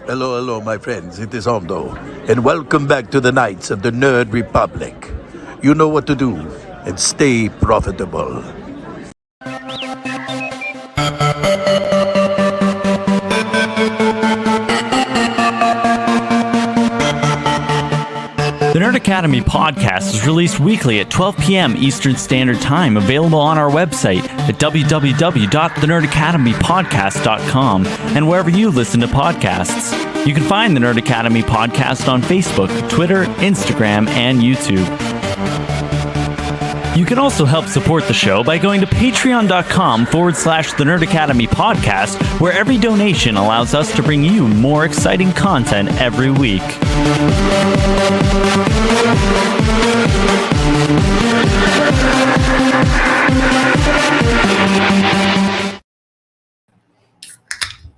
Hello, hello, my friends. It is Aldo, and welcome back to the Knights of the Nerd Republic. You know what to do, and stay profitable. The Nerd Academy podcast is released weekly at 12 p.m. Eastern Standard Time, available on our website at www.thenerdacademypodcast.com and wherever you listen to podcasts. You can find the Nerd Academy podcast on Facebook, Twitter, Instagram, and YouTube. You can also help support the show by going to patreon.com/The Nerd Academy podcast, where every donation allows us to bring you more exciting content every week.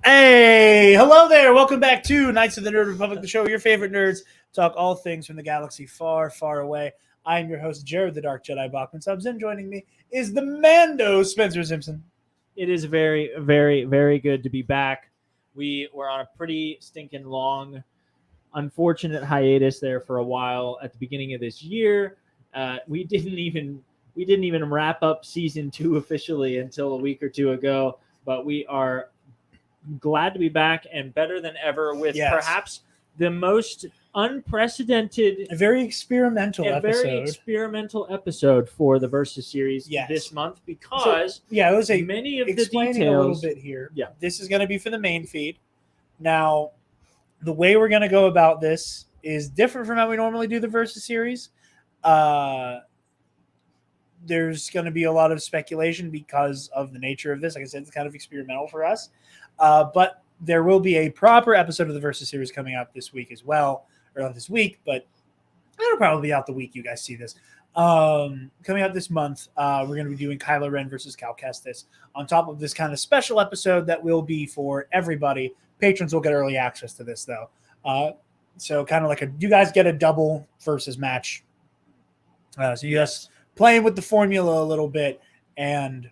Hey, hello there. Welcome back to Knights of the Nerd Republic, the show where your favorite nerds talk all things from the galaxy far, far away. I am your host, Jarod the Dark Jedi Bachman Subs, and joining me is the Mando Spencer Simpson. It is very, very, very good to be back. We were on a pretty stinking long, unfortunate hiatus there for a while at the beginning of this year. We didn't even wrap up season 2 officially until a week or two ago, but we are glad to be back and better than ever with perhaps the most unprecedented, A very experimental episode for the Versus series this month because I would say many of the explaining details a little bit here. Yeah. This is going to be for the main feed. Now, the way we're going to go about this is different from how we normally do the Versus series. There's going to be a lot of speculation because of the nature of this. Like I said, it's kind of experimental for us. But there will be a proper episode of the Versus series coming out this week as well. Or not this week, but it'll probably be out the week you guys see this. Coming out this month, we're going to be doing Kylo Ren versus Cal Kestis on top of this kind of special episode that will be for everybody. Patrons will get early access to this, though. So kind of like you guys get a double versus match. So you guys playing with the formula a little bit and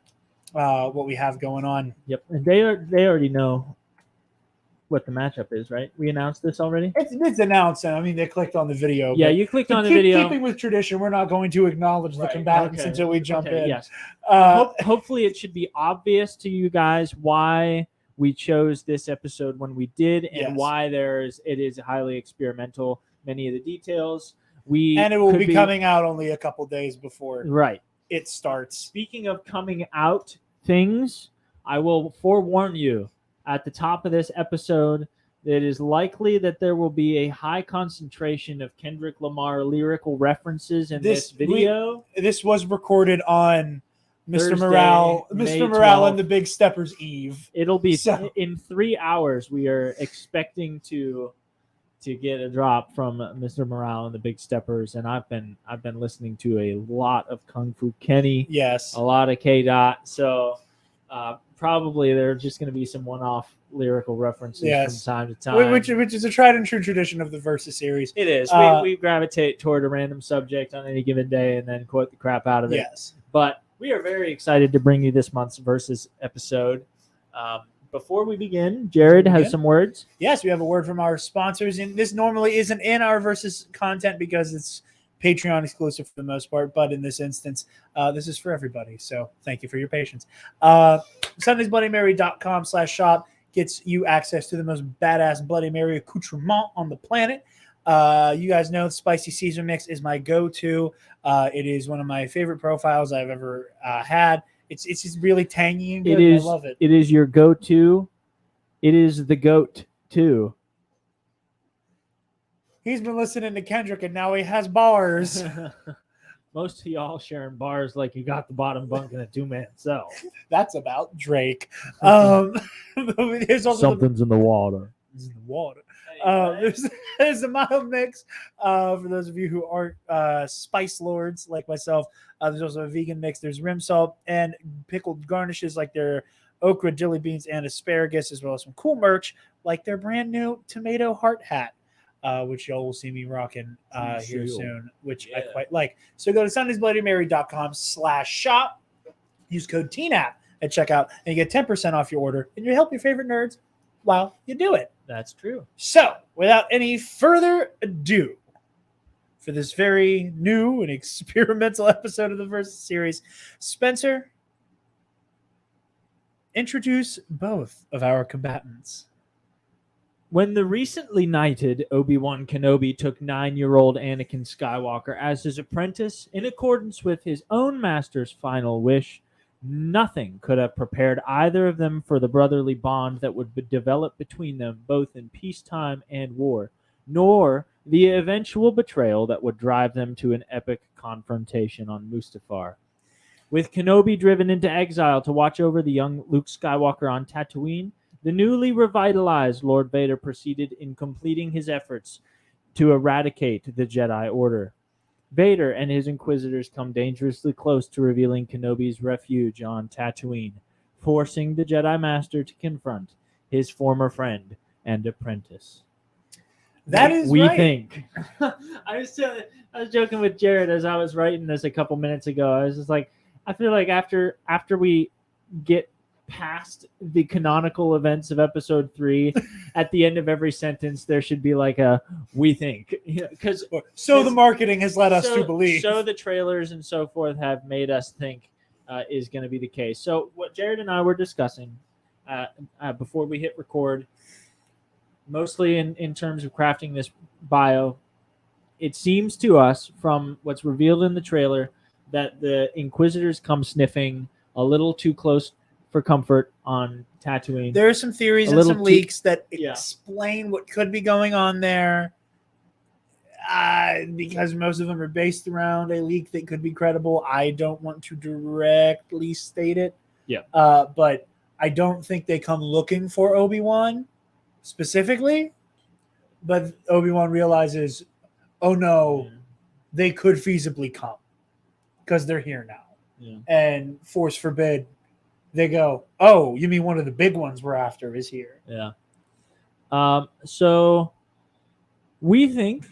what we have going on. Yep, and they already know what the matchup is, right? We announced this already? It's announced, and I mean, they clicked on the video. Yeah, you clicked on the video. Keeping with tradition, we're not going to acknowledge the combatants until we jump in. Yes. Hopefully it should be obvious to you guys why we chose this episode when we did and why it is highly experimental. Many of the details. And it will be coming out only a couple days before it starts. Speaking of coming out things, I will forewarn you at the top of this episode, it is likely that there will be a high concentration of Kendrick Lamar lyrical references in this video. This was recorded on Mr. Thursday, Morale May and the Big Steppers Eve. It'll be in 3 hours. We are expecting to get a drop from Mr. Morale and the Big Steppers, and I've been listening to a lot of Kung Fu Kenny. Yes, a lot of K-Dot. So. Probably there are just going to be some one-off lyrical references from time to time. Which is a tried and true tradition of the Versus series. It is. We gravitate toward a random subject on any given day and then quote the crap out of it. Yes. But we are very excited to bring you this month's Versus episode. Before we begin, Jarod has some words. Yes, we have a word from our sponsors. And this normally isn't in our Versus content because it's Patreon exclusive for the most part, but in this instance, this is for everybody. So thank you for your patience. SundaysBloodyMary.com/shop gets you access to the most badass Bloody Mary accoutrement on the planet. You guys know the Spicy Caesar Mix is my go-to. It is one of my favorite profiles I've ever had. It's just really tangy and good. I love it. It is your go-to. It is the goat too. He's been listening to Kendrick, and now he has bars. Most of y'all sharing bars like you got the bottom bunk in a 2-man cell. That's about Drake. There's also Something's in the water. It's in the water. There's a mild mix for those of you who aren't spice lords like myself. There's also a vegan mix. There's rim salt and pickled garnishes like their okra, dilly beans, and asparagus, as well as some cool merch like their brand new tomato heart hat. Which y'all will see me rocking here soon, which I quite like. So go to SundaysBloodyMary.com/shop. Use code TEENAP at checkout, and you get 10% off your order, and you help your favorite nerds while you do it. That's true. So, without any further ado, for this very new and experimental episode of the Versus series, Spencer, introduce both of our combatants. When the recently knighted Obi-Wan Kenobi took 9-year-old Anakin Skywalker as his apprentice in accordance with his own master's final wish, nothing could have prepared either of them for the brotherly bond that would develop between them both in peacetime and war, nor the eventual betrayal that would drive them to an epic confrontation on Mustafar. With Kenobi driven into exile to watch over the young Luke Skywalker on Tatooine, the newly revitalized Lord Vader proceeded in completing his efforts to eradicate the Jedi Order. Vader and his Inquisitors come dangerously close to revealing Kenobi's refuge on Tatooine, forcing the Jedi Master to confront his former friend and apprentice. That is we right. think. I was joking with Jared as I was writing this a couple minutes ago. I was just like, I feel like after we get past the canonical events of episode 3, at the end of every sentence there should be like a "we think," because the marketing has led us to believe. So the trailers and so forth have made us think is going to be the case. So what Jared and I were discussing before we hit record, mostly in terms of crafting this bio, it seems to us from what's revealed in the trailer that the Inquisitors come sniffing a little too close for comfort on Tatooine. There are some theories and some leaks that explain what could be going on there, because most of them are based around a leak that could be credible. I don't want to directly state it, but I don't think they come looking for Obi-Wan specifically, but Obi-Wan realizes, oh no, they could feasibly come because they're here now, and force forbid, they go, oh, you mean one of the big ones we're after is here. So we think,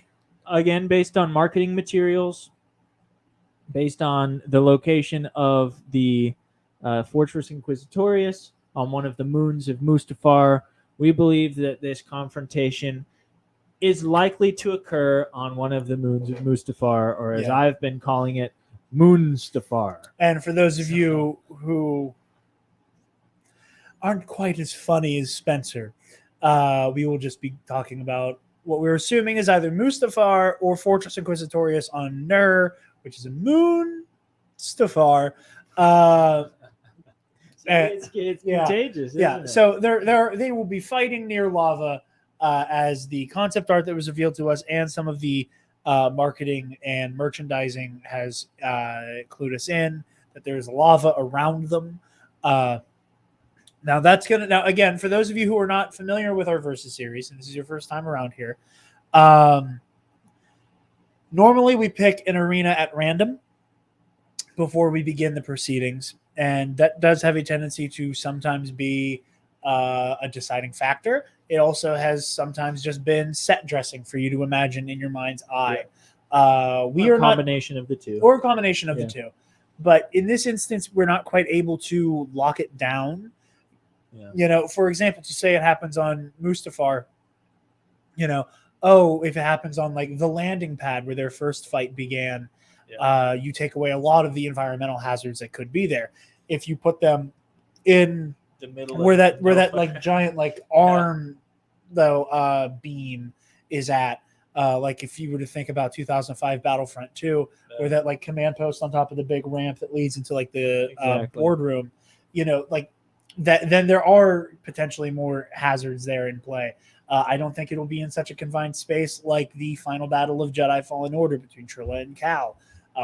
again, based on marketing materials, based on the location of the Fortress Inquisitorius on one of the moons of Mustafar, we believe that this confrontation is likely to occur on one of the moons of Mustafar, or as I've been calling it, Moonstafar. And for those of you who aren't quite as funny as Spencer, we will just be talking about what we're assuming is either Mustafar or Fortress Inquisitorius on Nur, which is a moon Stafar. It's contagious. Isn't it? So they will be fighting near lava, as the concept art that was revealed to us and some of the marketing and merchandising has clued us in that there's lava around them. Now again, for those of you who are not familiar with our Versus series, and this is your first time around here, normally we pick an arena at random before we begin the proceedings, and that does have a tendency to sometimes be a deciding factor. It also has sometimes just been set dressing for you to imagine in your mind's eye. We are a combination of the two. Or a combination of the two. But in this instance, we're not quite able to lock it down. For example, to say it happens on Mustafar, if it happens on like the landing pad where their first fight began, you take away a lot of the environmental hazards that could be there. If you put them in the middle where that like giant like arm beam is at, like if you were to think about 2005 Battlefront 2, where that like command post on top of the big ramp that leads into like the boardroom, like that, then there are potentially more hazards there in play. I don't think it'll be in such a confined space like the final battle of Jedi Fallen Order between Trilla and Cal,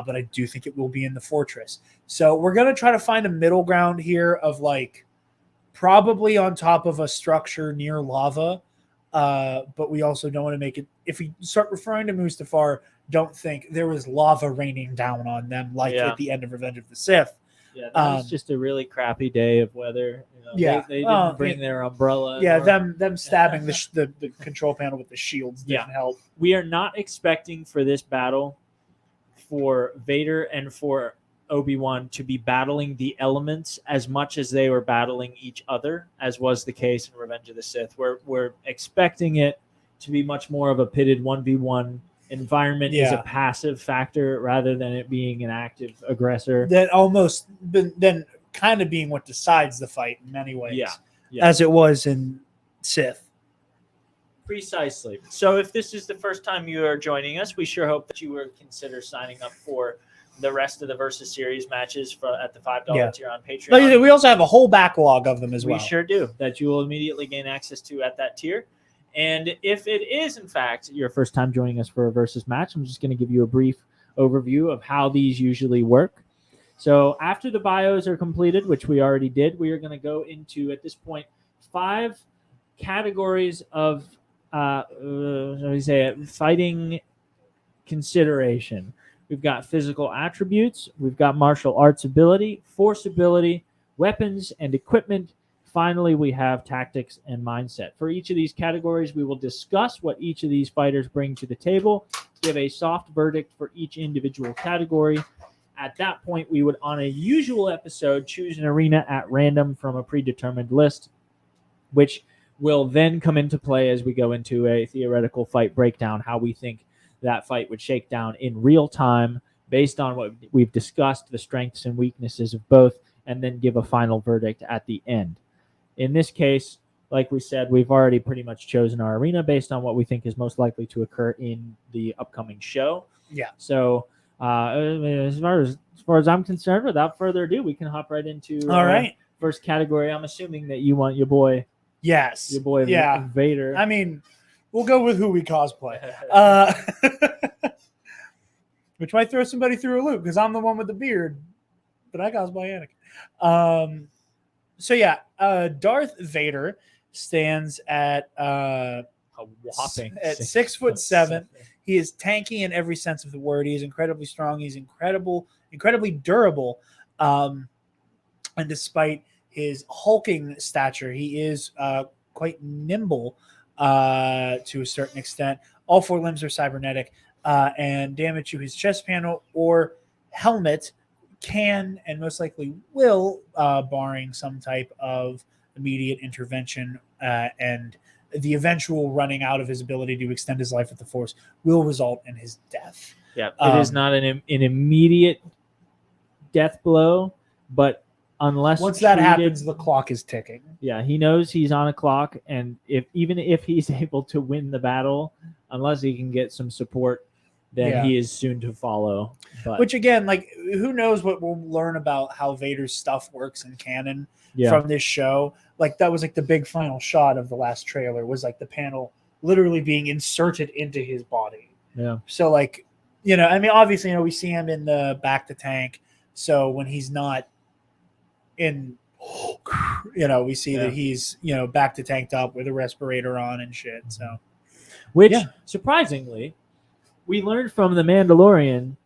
but I do think it will be in the fortress. So we're going to try to find a middle ground here of like probably on top of a structure near lava, but we also don't want to make it, if we start referring to Mustafar, don't think there was lava raining down on them like at the end of Revenge of the Sith. Yeah, that was just a really crappy day of weather. They didn't bring their umbrella. Yeah, them stabbing the control panel with the shields didn't help. We are not expecting for this battle for Vader and for Obi-Wan to be battling the elements as much as they were battling each other, as was the case in Revenge of the Sith. We're expecting it to be much more of a pitted 1v1 environment, is a passive factor rather than it being an active aggressor. That almost then kind of being what decides the fight in many ways, Yeah. as it was in Sith. Precisely. So if this is the first time you are joining us, we sure hope that you will consider signing up for the rest of the Versus Series matches at the $5 tier on Patreon. But we also have a whole backlog of them as well. We sure do, that you will immediately gain access to at that tier. And if it is, in fact, your first time joining us for a Versus match, I'm just going to give you a brief overview of how these usually work. So after the bios are completed, which we already did, we are going to go into, at this point, 5 categories of fighting consideration. We've got physical attributes, we've got martial arts ability, force ability, weapons and equipment. Finally, we have tactics and mindset. For each of these categories, we will discuss what each of these fighters bring to the table, give a soft verdict for each individual category. At that point, we would, on a usual episode, choose an arena at random from a predetermined list, which will then come into play as we go into a theoretical fight breakdown, how we think that fight would shake down in real time based on what we've discussed, the strengths and weaknesses of both, and then give a final verdict at the end. In this case, like we said, we've already pretty much chosen our arena based on what we think is most likely to occur in the upcoming show. Yeah. So as far as I'm concerned, without further ado, we can hop right into all right. First category. I'm assuming that you want your boy. Yes. Your boy Vader. I mean, we'll go with who we cosplay. Which might throw somebody through a loop because I'm the one with the beard, but I cosplay Anakin. Darth Vader stands at a whopping at 6'7". He is tanky in every sense of the word. He is incredibly strong. He's incredibly durable. And despite his hulking stature, he is quite nimble to a certain extent. All 4 limbs are cybernetic, and damage to his chest panel or helmet can and most likely will, barring some type of immediate intervention and the eventual running out of his ability to extend his life with the Force, will result in his death. Yeah, it is not an immediate death blow, but once that happens, the clock is ticking. Yeah, he knows he's on a clock, and even if he's able to win the battle, unless he can get some support, then he is soon to follow. But, which again, like, who knows what we'll learn about how Vader's stuff works in canon from this show. Like, that was like the big final shot of the last trailer was like the panel literally being inserted into his body. Yeah. So like, I mean, obviously, we see him in the back to tank. So when he's not in, we see that he's, back to tanked up with a respirator on and shit. So, which surprisingly, we learned from The Mandalorian,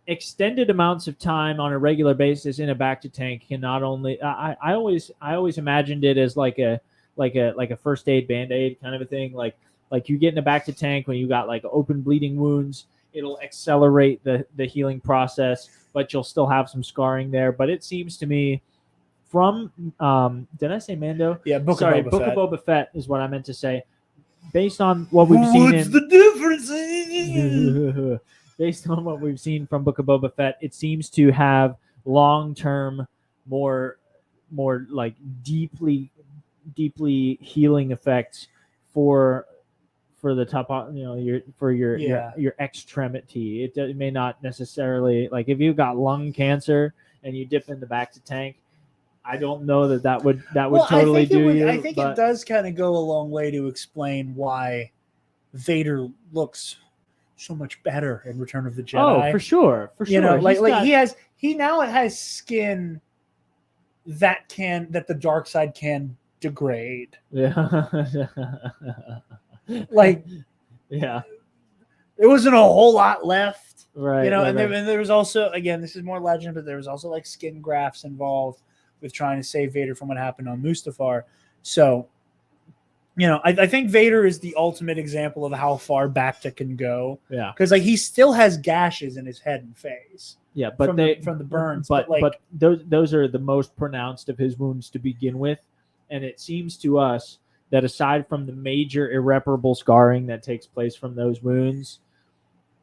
extended amounts of time on a regular basis in a back to tank can not only I always imagined it as like a first aid band-aid kind of a thing, like you get in a back to tank when you got like open bleeding wounds, it'll accelerate the healing process, but you'll still have some scarring there. But it seems to me from did I say Mando? Yeah, Book of Boba Fett is what I meant to say. Based on what we've seen What's the difference? Based on what we've seen from Book of Boba Fett, it seems to have long-term, more like deeply healing effects for the top, your extremity. It may not necessarily, like, if you've got lung cancer and you dip in the back to tank, I don't know that would totally do you. I think it does kind of go a long way to explain why Vader looks so much better in Return of the Jedi. Oh, for sure. He now has skin that the dark side can degrade. Yeah. Like, yeah, there wasn't a whole lot left, right? And there was also, again, this is more legend, but there was also like skin grafts involved with trying to save Vader from what happened on Mustafar. So I think Vader is the ultimate example of how far Bacta can go. Yeah. Because he still has gashes in his head and face. Yeah, but from the burns. But those are the most pronounced of his wounds to begin with, and it seems to us that aside from the major irreparable scarring that takes place from those wounds,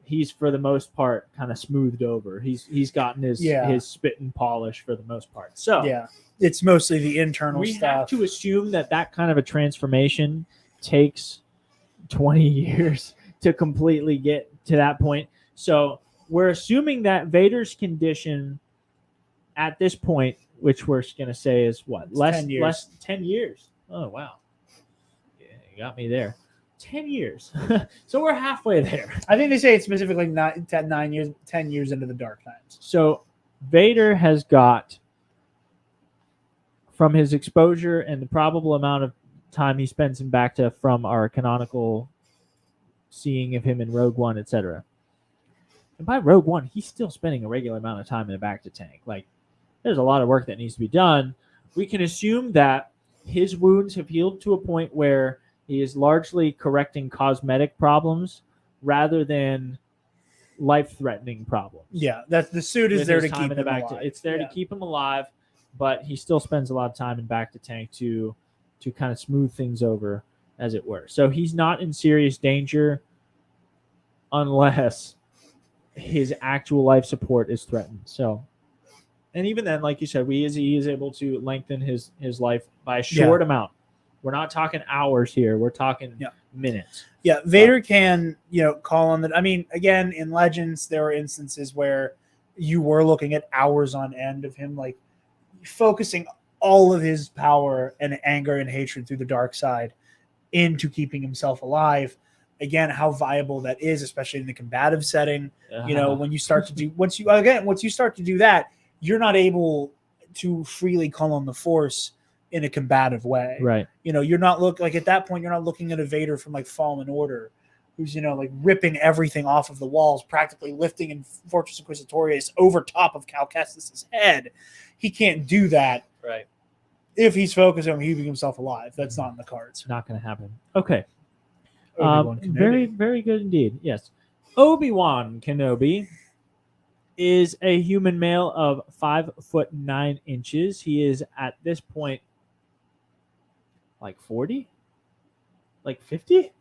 he's for the most part kind of smoothed over. He's gotten his spit and polish for the most part. So yeah, it's mostly the internal we stuff. have to assume that kind of a transformation takes 20 years to completely get to that point. So we're assuming that Vader's condition at this point, which we're going to say is what? Less 10 years. Oh, wow. Yeah, you got me there. 10 years. So we're halfway there. I think they say it's specifically 10 years into the Dark Times. So Vader has got, from his exposure and the probable amount of time he spends in Bacta from our canonical seeing of him in Rogue One, etc. And by Rogue One, he's still spending a regular amount of time in the Bacta tank. Like, there's a lot of work that needs to be done. We can assume that his wounds have healed to a point where he is largely correcting cosmetic problems rather than life-threatening problems. Yeah, that's the suit is there to keep him alive. It's there to keep him alive, but he still spends a lot of time in Bacta tank to kind of smooth things over, as it were. So he's not in serious danger unless his actual life support is threatened. So, and even then, like you said, he is able to lengthen his life by a short amount. We're not talking hours here. We're talking minutes. Yeah, Vader can, call on the. I mean, again, in Legends, there were instances where you were looking at hours on end of him, like focusing all of his power and anger and hatred through the dark side into keeping himself alive. Again, how viable that is, especially in the combative setting. When you start to do once you start to do that, you're not able to freely call on the Force in a combative way. Right. You're not at that point, you're not looking at a Vader from like Fallen Order, who's, like ripping everything off of the walls, practically lifting in Fortress Inquisitorius over top of Cal Kestis' head. He can't do that. Right. If he's focused on keeping himself alive. That's not in the cards. Not going to happen. Okay. Very, very good indeed. Yes. Obi-Wan Kenobi is a human male of 5'9". He is at this point like 40, like 50.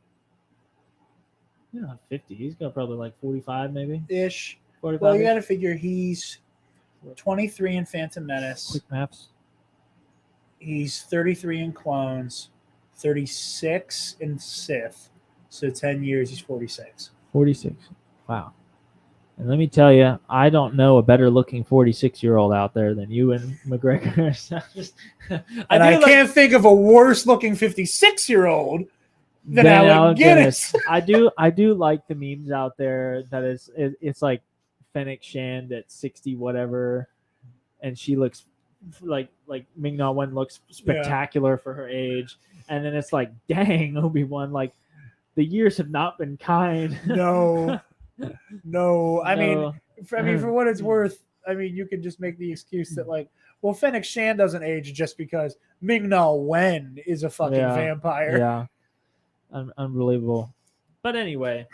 Not 50. He's got probably like 45, maybe ish. 45. Well, you got to figure he's 23 in Phantom Menace. Quick maps. He's 33 in Clones, 36 in Sith. So 10 years, he's 46. 46. Wow. And let me tell you, I don't know a better looking 46-year-old out there than you and McGregor. I can't think of a worse looking 56-year-old than Alec Guinness. I do like the memes out there that it's like Fennec Shand at 60 whatever, and she looks like Ming-Na Wen looks spectacular for her age, and then it's like, dang, Obi-Wan, like the years have not been kind. No. I mean, for what it's worth, I mean, you can just make the excuse that Fennec Shand doesn't age just because Ming-Na Wen is a fucking vampire. Yeah. Unbelievable. But anyway,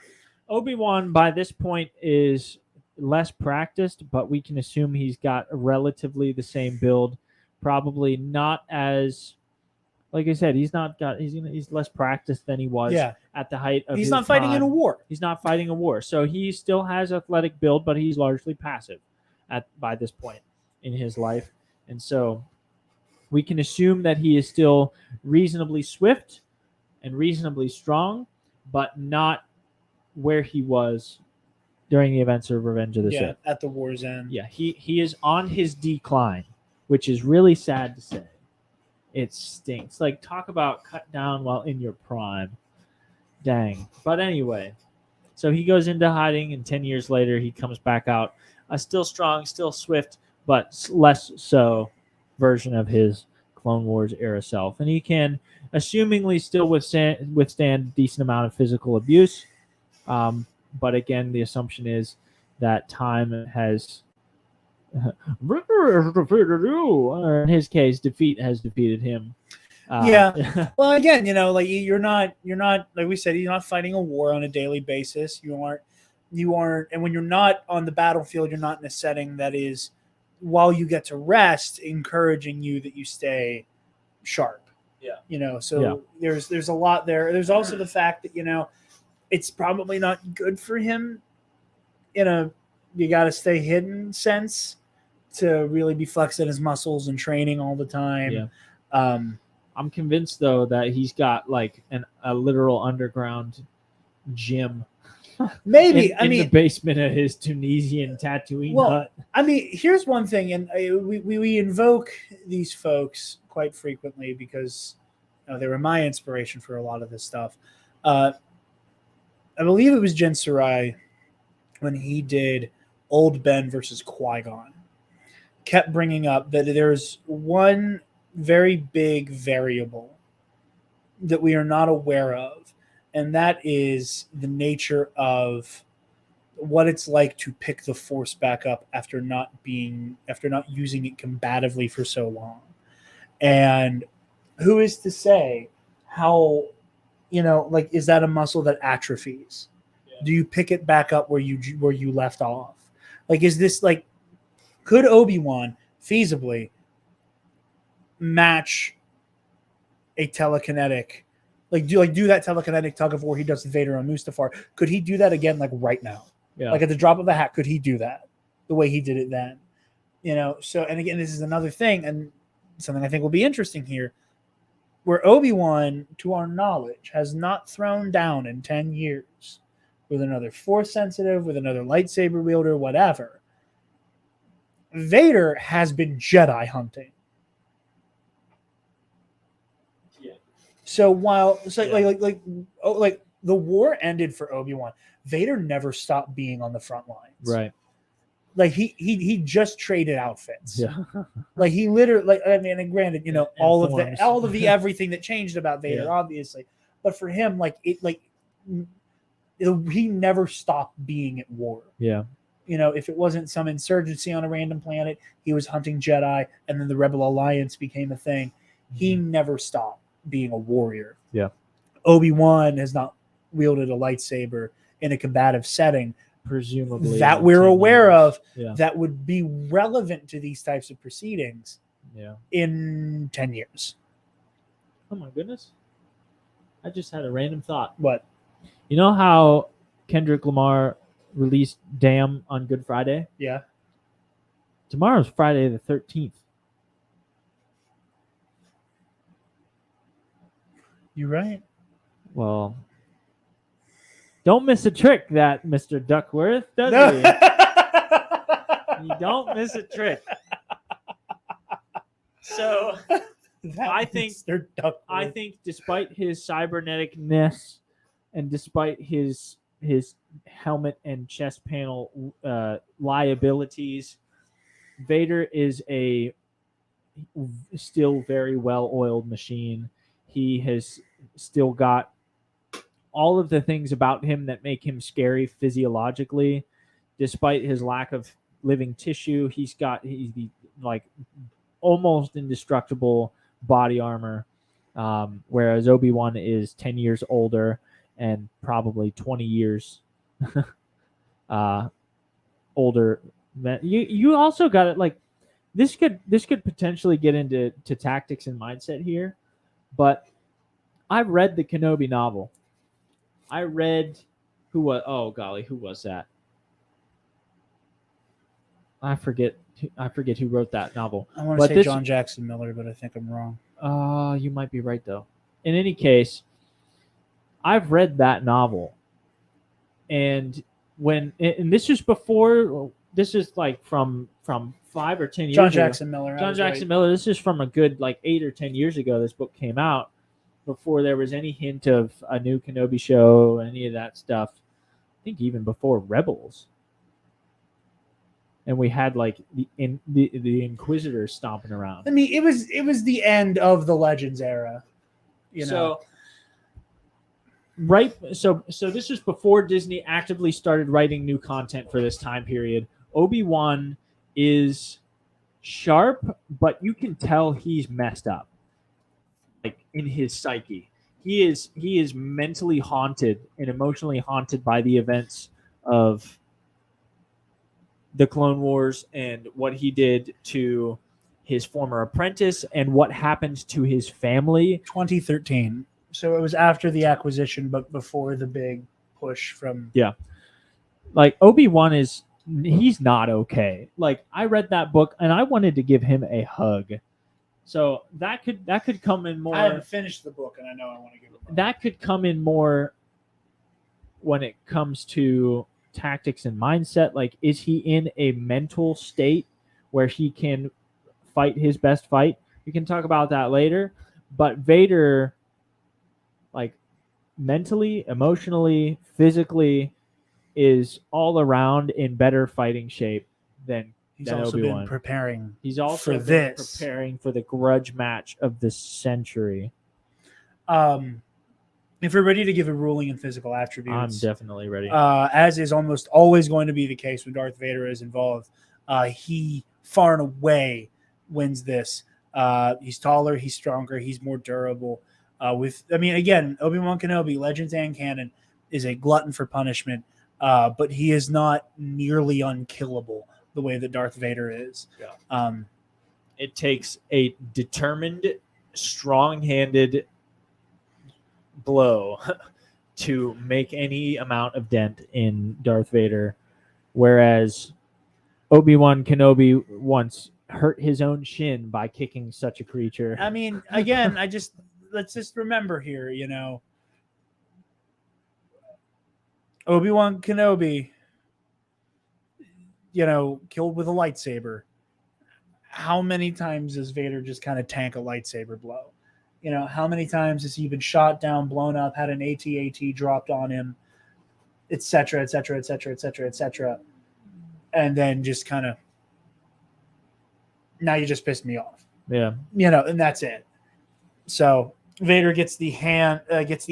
Obi-Wan by this point is less practiced, but we can assume he's got relatively the same build. Probably not as, like I said, he's less practiced than he was at the height of his He's not fighting time. in a war. He's not fighting a war. So he still has athletic build, but he's largely passive by this point in his life. And so we can assume that he is still reasonably swift and reasonably strong, but not where he was during the events of Revenge of the Sith. At the war's end. Yeah, he is on his decline, which is really sad to say. It stinks. Like, talk about cut down while in your prime. Dang. But anyway, so he goes into hiding, and 10 years later, he comes back out. A still strong, still swift, but less so version of his Clone Wars era self. And he can, assumingly, still withstand a decent amount of physical abuse. But again, the assumption is that time has... in his case, defeat has defeated him. Yeah. Well, again, like you're not like we said, you're not fighting a war on a daily basis. You aren't, and when you're not on the battlefield, you're not in a setting that is, while you get to rest, encouraging you that you stay sharp. Yeah. So there's a lot there. There's also the fact that it's probably not good for him in a you got to stay hidden sense to really be flexing his muscles and training all the time. Yeah. I'm convinced though that he's got like a literal underground gym. Maybe in the basement of his Tunisian Tatooine hut. Here's one thing, and we invoke these folks quite frequently because they were my inspiration for a lot of this stuff. I believe it was Jen Sarai when he did Old Ben versus Qui-Gon, kept bringing up that there's one very big variable that we are not aware of, and that is the nature of what it's like to pick the Force back up after not using it combatively for so long. And who is to say how, is that a muscle that atrophies? Yeah. Do you pick it back up where you left off? Is this could Obi-Wan feasibly match a telekinetic, do that telekinetic tug of war he does with Vader on Mustafar? Could he do that again, right now? Yeah. At the drop of a hat, could he do that the way he did it then? So, and again, this is another thing, and something I think will be interesting here, where Obi-Wan, to our knowledge, has not thrown down in 10 years with another Force sensitive, with another lightsaber wielder, whatever. Vader has been Jedi hunting. Yeah. So the war ended for Obi-Wan, Vader never stopped being on the front lines. Right. He just traded outfits. Yeah. He literally, and granted, all of the everything that changed about Vader, Yeah. obviously, but for him, he never stopped being at war. Yeah. If it wasn't some insurgency on a random planet, he was hunting Jedi, and then the Rebel Alliance became a thing. He never stopped being a warrior. Yeah. Obi-Wan has not wielded a lightsaber in a combative setting, presumably, that we're aware of, Yeah. that would be relevant to these types of proceedings. Yeah. In 10 years. Oh my goodness. I just had a random thought. What? You know how Kendrick Lamar released Damn on Good Friday? Yeah. Tomorrow's Friday the 13th. You're right. Well, don't miss a trick that Mr. Duckworth, does he? You don't miss a trick. So I think despite his cyberneticness and despite his helmet and chest panel liabilities, Vader is a still very well-oiled machine. He has still got all of the things about him that make him scary physiologically, despite his lack of living tissue. He's like almost indestructible body armor, whereas Obi-Wan is 10 years older and probably 20 years older. You also got it. This could potentially get into tactics and mindset here, but I've read the Kenobi novel. I read who was that? I forget who wrote that novel. I want to say John Jackson Miller, but I think I'm wrong. You might be right though. In any case, I've read that novel, and this is before. This is from 5 or 10 years ago. John Jackson Miller. This is from a good 8 or 10 years ago. This book came out before there was any hint of a new Kenobi show, any of that stuff. I think even before Rebels. And we had the Inquisitors stomping around. I mean, it was the end of the Legends era. So this is before Disney actively started writing new content for this time period. Obi-Wan is sharp, but you can tell he's messed up. like in his psyche. He is mentally haunted and emotionally haunted by the events of the Clone Wars and what he did to his former apprentice and what happened to his family. 2013. So it was after the acquisition, but before the big push from. Yeah. Like Obi-Wan he's not okay. Like I read that book and I wanted to give him a hug. So that could come in more. I haven't finished the book, and I know I want to give it. That could come in more when it comes to tactics and mindset. Like, is he in a mental state where he can fight his best fight? We can talk about that later. But Vader, like mentally, emotionally, physically, is all around in better fighting shape than also Obi-Wan. been preparing. He's also been preparing for the grudge match of the century. If we're ready to give a ruling in physical attributes, I'm definitely ready. As is almost always going to be the case when Darth Vader is involved, he far and away wins this. He's taller, he's stronger, he's more durable. Again, Obi-Wan Kenobi, Legends and canon, is a glutton for punishment, but he is not nearly unkillable the way that Darth Vader is. Yeah. It takes a determined, strong-handed blow to make any amount of dent in Darth Vader, whereas Obi-Wan Kenobi once hurt his own shin by kicking such a creature. I mean, again, let's just remember here, Obi-Wan Kenobi, killed with a lightsaber. How many times does Vader just kind of tank a lightsaber blow? How many times has he been shot down, blown up, had an AT-AT dropped on him, et cetera, et cetera, et cetera, et cetera, et cetera, and then just kind of, now you just pissed me off. Yeah. And that's it. So Vader gets the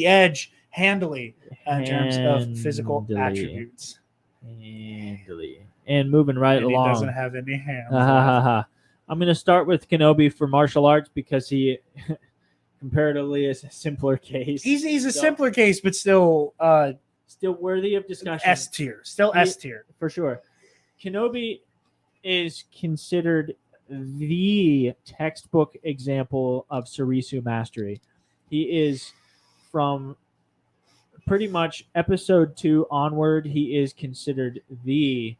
edge handily in terms of physical attributes. Handily. And moving right along. He doesn't have any hands. I'm going to start with Kenobi for martial arts because he comparatively is a simpler case. He's a simpler case, but still worthy of discussion. S tier. Still S tier. For sure. Kenobi is considered the textbook example of Sarisu mastery. He is from pretty much episode 2 onward, he is considered the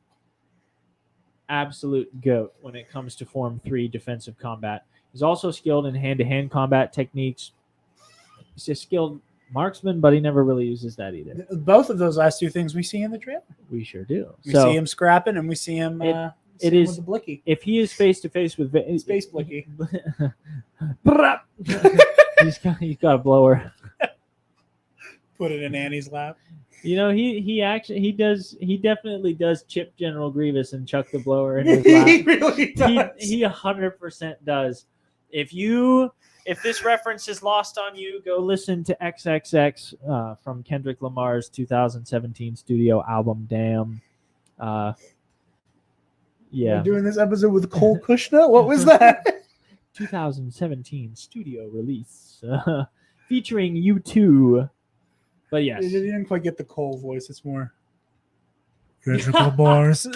absolute GOAT when it comes to Form 3 defensive combat. He's also skilled in hand-to-hand combat techniques. He's a skilled marksman, but he never really uses that either. Both of those last two things we see in the trailer. We sure do. We see him scrapping, and we see him with the blicky. If he is face-to-face with Space blicky. he's got a blower. Put it in Annie's lap. He definitely does chip General Grievous and chuck the blower in his lap. He really does. He 100% does. If this reference is lost on you, go listen to XXX from Kendrick Lamar's 2017 studio album Damn. We're doing this episode with Cole Kushner? What was that? 2017 studio release featuring U2. But yes. You didn't quite get the Cole voice. It's more Kendrick Lamar's.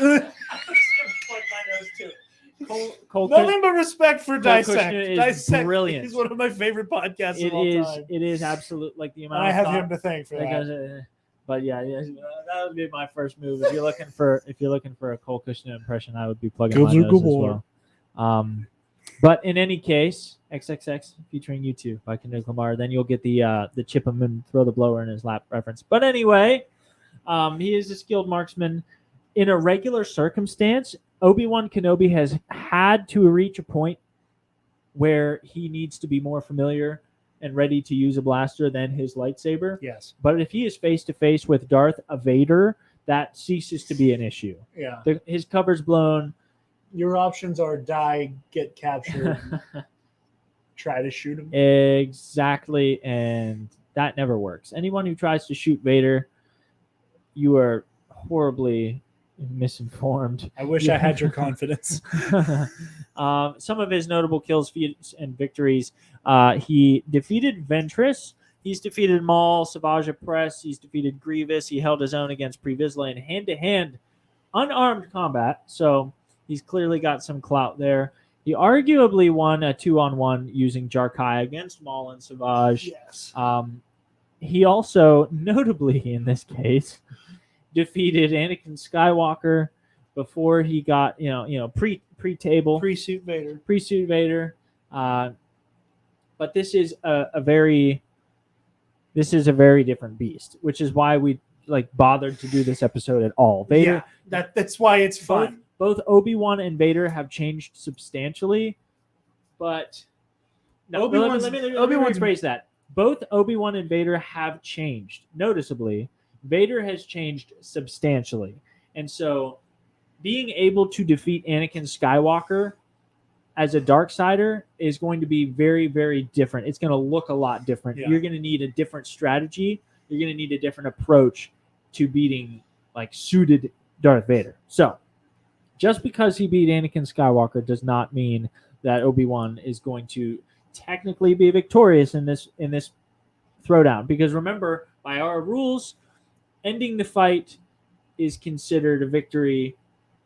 Cole Nothing but respect for Dissect. Dissect brilliant. He's one of my favorite podcasts of all time. It is absolute. Like the amount. I have him to thank for that. But yeah, that would be my first move. If you're looking for a Cole Kushner impression, I would be plugging my nose as well. But in any case, XXX featuring U2 by Kendrick Lamar. Then you'll get the chip him and throw the blower in his lap reference. But anyway, he is a skilled marksman. In a regular circumstance, Obi-Wan Kenobi has had to reach a point where he needs to be more familiar and ready to use a blaster than his lightsaber. Yes. But if he is face-to-face with Darth Vader, that ceases to be an issue. Yeah. His cover's blown. Your options are die, get captured, try to shoot him. Exactly, and that never works. Anyone who tries to shoot Vader, you are horribly misinformed. I wish I had your confidence. Some of his notable kills, feats, and victories. He defeated Ventress. He's defeated Maul, Savage Press. He's defeated Grievous. He held his own against Pre Vizsla in hand-to-hand, unarmed combat. So he's clearly got some clout there. He arguably won a 2-on-1 using Jarkai against Maul and Savage. Yes. He also, notably in this case, defeated Anakin Skywalker before he got pre-table, Pre-suit Vader. But this is a very different beast, which is why we bothered to do this episode at all. Vader. Yeah, that's why it's fun. Both Obi-Wan and Vader have changed substantially, but let me rephrase that. Both Obi-Wan and Vader have changed noticeably. Vader has changed substantially, and so being able to defeat Anakin Skywalker as a Darksider is going to be very, very different. It's going to look a lot different. Yeah. You're going to need a different strategy. You're going to need a different approach to beating suited Darth Vader. So just because he beat Anakin Skywalker does not mean that Obi-Wan is going to technically be victorious in this throwdown. Because remember, by our rules, ending the fight is considered a victory,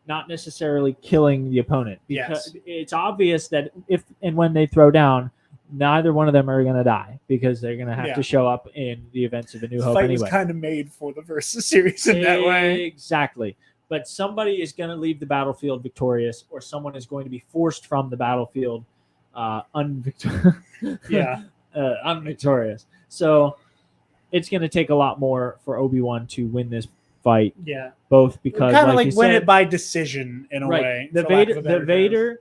not necessarily killing the opponent. Because it's obvious that if and when they throw down, neither one of them are going to die because they're going to have to show up in the events of A New Hope fight anyway. was kind of made for the Versus series in that way. Exactly. But somebody is going to leave the battlefield victorious, or someone is going to be forced from the battlefield unvictorious. So it's going to take a lot more for Obi-Wan to win this fight. Yeah. Both because kind of win it by decision in a way. The Vader,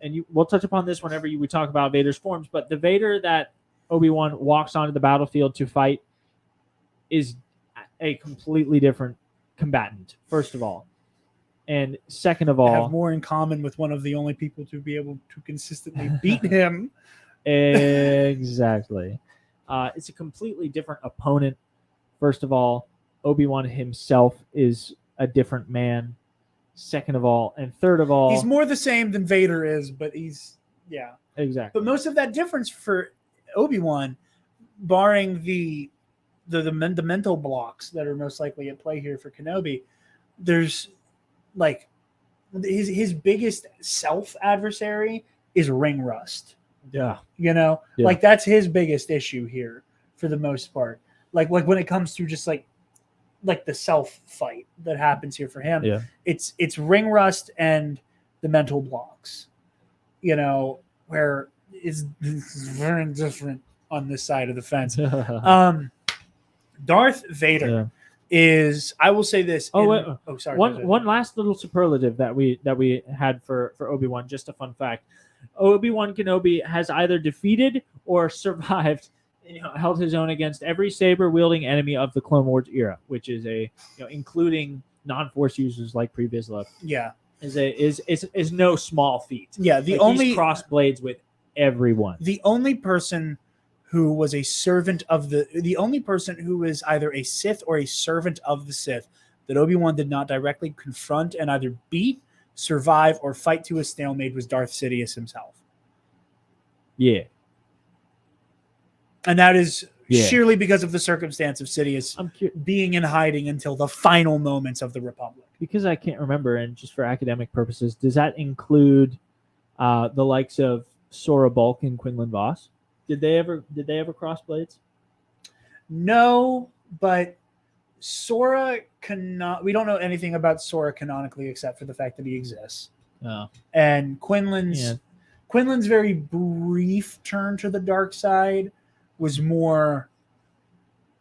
and we'll touch upon this whenever we talk about Vader's forms, but the Vader that Obi-Wan walks onto the battlefield to fight is a completely different combatant, first of all. And second of all, have more in common with one of the only people to be able to consistently beat him. Exactly. It's a completely different opponent. First of all, Obi-Wan himself is a different man. Second of all, and third of all, he's more the same than Vader is, but he's exactly. But most of that difference for Obi-Wan, barring the mental blocks that are most likely at play here for Kenobi, there's his biggest self adversary is ring rust. Yeah. That's his biggest issue here for the most part. Like when it comes to just like the self fight that happens here for him, it's ring rust and the mental blocks, where it's very different on this side of the fence. Darth Vader is, I will say this. Sorry. One last little superlative that we had for Obi-Wan, just a fun fact. Obi-Wan Kenobi has either defeated or survived, held his own against every saber-wielding enemy of the Clone Wars era, which is including non-Force users like Pre Vizsla. Yeah, is no small feat. Yeah, he's crossed blades with everyone. The only person who was a servant of the only person who was either a Sith or a servant of the Sith that Obi-Wan did not directly confront and either beat, survive, or fight to a stalemate was Darth Sidious himself. Yeah. And that is sheerly because of the circumstance of Sidious being in hiding until the final moments of the Republic. Because I can't remember, and just for academic purposes, does that include the likes of Sora Bulk and Quinlan Vos? Did they ever cross blades? No, but Sora cannot. We don't know anything about Sora canonically except for the fact that he exists. Oh. And Quinlan's very brief turn to the dark side was more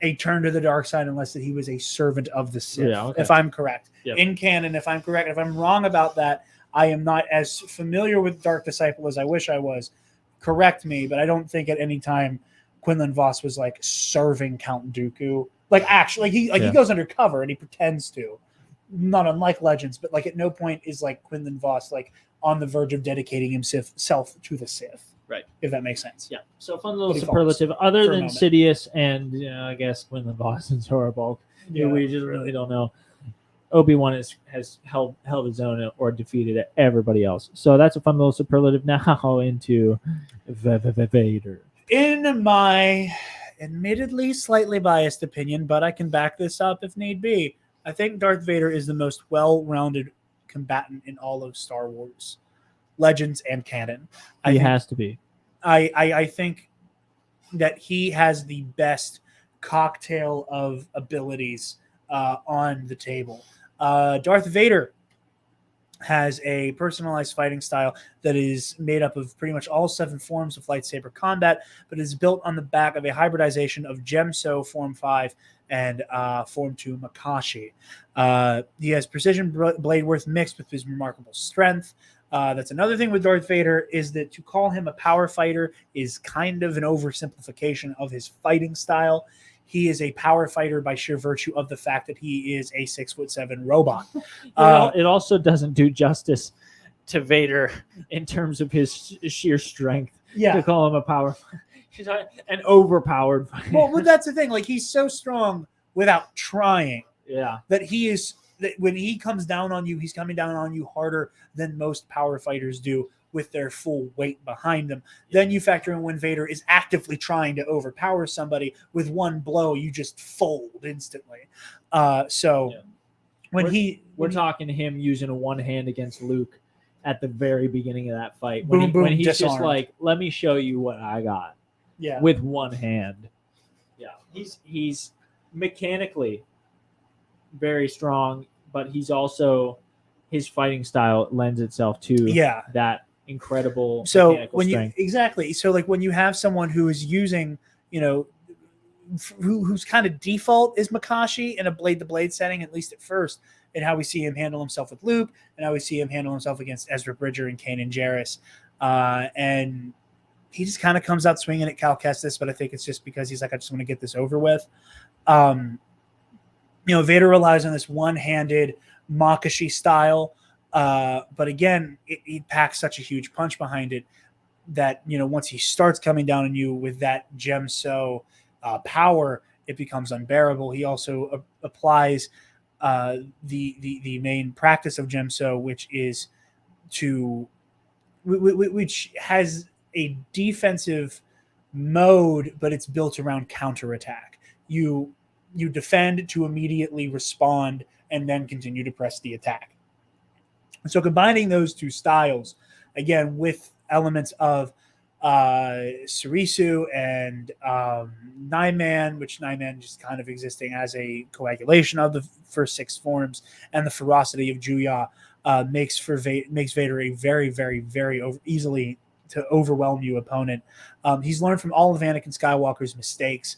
a turn to the dark side, unless that he was a servant of the Sith. If I'm correct, in canon, if I'm correct, if I'm wrong about that, I am not as familiar with Dark Disciple as I wish I was. Correct me, but I don't think at any time Quinlan Vos was serving Count Dooku. He goes undercover and he pretends to, not unlike Legends, but at no point is Quinlan Vos on the verge of dedicating himself to the Sith. Right. If that makes sense. Yeah. So fun little superlative. Other than Sidious and I guess Quinlan Vos and Sora Bulk, we just really don't know. Obi-Wan has held his own or defeated everybody else. So that's a fun little superlative. Now into Vader. In my admittedly slightly biased opinion, but I can back this up if need be, I think Darth Vader is the most well-rounded combatant in all of Star Wars legends and canon. He has to be. I think that he has the best cocktail of abilities on the table. Darth Vader has a personalized fighting style that is made up of pretty much all 7 forms of lightsaber combat, but is built on the back of a hybridization of Gemso Form 5 and Form 2 Makashi. He has precision blade worth mixed with his remarkable strength. That's another thing with Darth Vader, is that to call him a power fighter is kind of an oversimplification of his fighting style. He is a power fighter by sheer virtue of the fact that he is a 6'7" robot. It also doesn't do justice to Vader in terms of his sheer strength. Yeah. To call him a power fighter. He's an overpowered fighter. Well, that's the thing. Like, he's so strong without trying. Yeah. That when he comes down on you, he's coming down on you harder than most power fighters do with their full weight behind them. Then you factor in when Vader is actively trying to overpower somebody, with one blow, you just fold instantly. We're talking him using a one hand against Luke at the very beginning of that fight. When he's disarmed. Just like, let me show you what I got. Yeah. With one hand. Yeah. He's mechanically very strong, but he's also, his fighting style lends itself to that incredible mechanical strength. Exactly. So like when you have someone who is using, whose kind of default is Makashi in a blade to blade setting, at least at first, and how we see him handle himself with Luke, and how we see him handle himself against Ezra Bridger and Kanan Jarrus, and he just kind of comes out swinging at Cal Kestis, but I think it's just because he's like, I just want to get this over with. Vader relies on this one-handed Makashi style, but again, he packs such a huge punch behind it that, once he starts coming down on you with that Gemso power, it becomes unbearable. He also applies the main practice of Gemso, which is which has a defensive mode, but it's built around counterattack. You defend to immediately respond and then continue to press the attack. So combining those two styles, again, with elements of Surisu and Nine-Man, which Nine-Man just kind of existing as a coagulation of the first 6 forms, and the ferocity of Juya, makes Vader a very, very, very easily to overwhelm you opponent. He's learned from all of Anakin Skywalker's mistakes,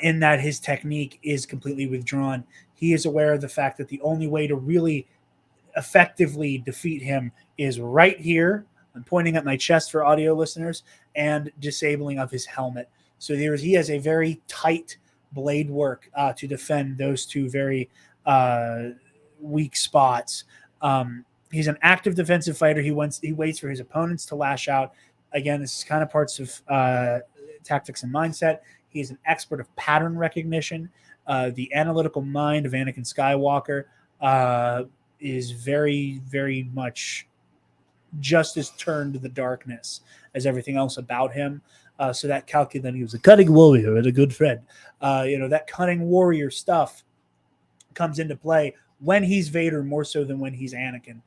in that his technique is completely withdrawn. He is aware of the fact that the only way to really effectively defeat him is right here. I'm pointing at my chest for audio listeners, and disabling of his helmet. So he has a very tight blade work to defend those two very weak spots. He's an active defensive fighter. He waits for his opponents to lash out. Again, this is kind of parts of tactics and mindset. He is an expert of pattern recognition. The analytical mind of Anakin Skywalker is very, very much just as turned to the darkness as everything else about him. So that calculating, he was a cunning warrior and a good friend. That cunning warrior stuff comes into play when he's Vader more so than when he's Anakin.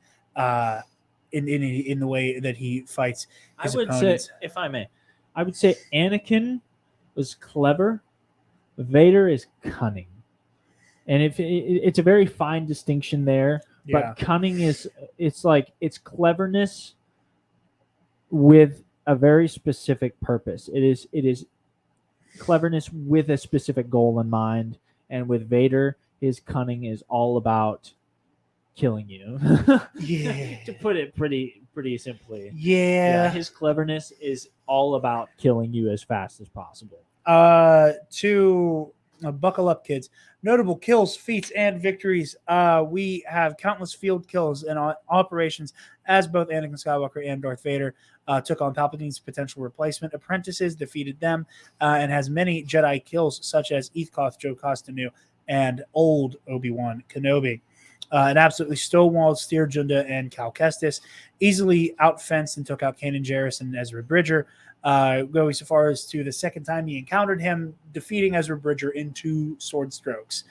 In the way that he fights his opponents. Say, if I may, I would say Anakin was clever. Vader is cunning, and it's a very fine distinction there. Yeah. But cunning it's cleverness with a very specific purpose. It is cleverness with a specific goal in mind. And with Vader, his cunning is all about killing you. Yeah. To put it pretty simply. Yeah. His cleverness is all about killing you as fast as possible. Buckle up, kids. Notable kills, feats, and victories. We have countless field kills and operations as both Anakin Skywalker and Darth Vader took on Palpatine's potential replacement apprentices, defeated them, and has many Jedi kills such as Ethkoth, Joe Costanu, and old Obi-Wan Kenobi. And absolutely stonewalled Steer Junda and Cal Kestis, easily outfenced and took out Kanan Jarrus and Ezra Bridger, going so far as to the second time he encountered him, defeating Ezra Bridger in 2 sword strokes.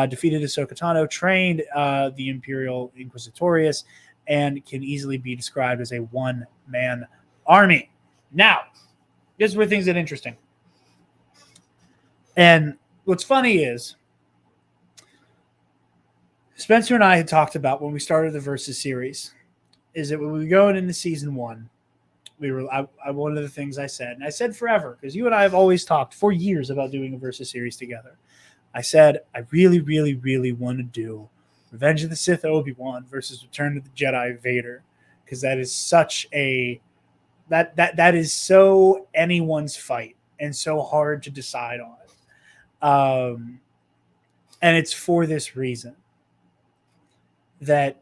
Defeated Ahsoka Tano, trained the Imperial Inquisitorius, and can easily be described as a one-man army. Now, this is where things get interesting. And what's funny is, Spencer and I had talked about when we started the Versus series, is that when we were going into season 1, one of the things I said, and I said forever, because you and I have always talked for years about doing a Versus series together. I said, I really, really, really want to do Revenge of the Sith Obi-Wan versus Return of the Jedi Vader, because that is such a that is so anyone's fight and so hard to decide on. And it's for this reason that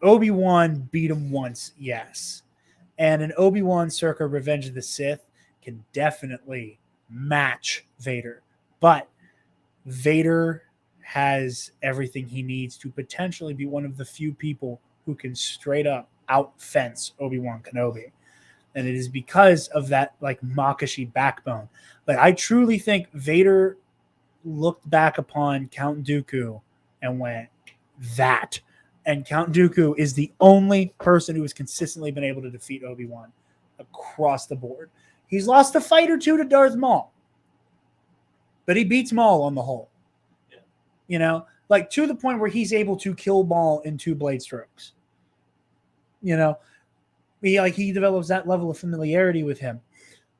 Obi-Wan beat him once, yes. And an Obi-Wan circa Revenge of the Sith can definitely match Vader. But Vader has everything he needs to potentially be one of the few people who can straight up out-fence Obi-Wan Kenobi. And it is because of that like Makashi backbone. Like I truly think Vader looked back upon Count Dooku and went, that. And Count Dooku is the only person who has consistently been able to defeat Obi-Wan across the board. He's lost a fight or two to Darth Maul, but he beats Maul on the whole. Yeah. You know, like to the point where he's able to kill Maul in 2 blade strokes. You know, he develops that level of familiarity with him.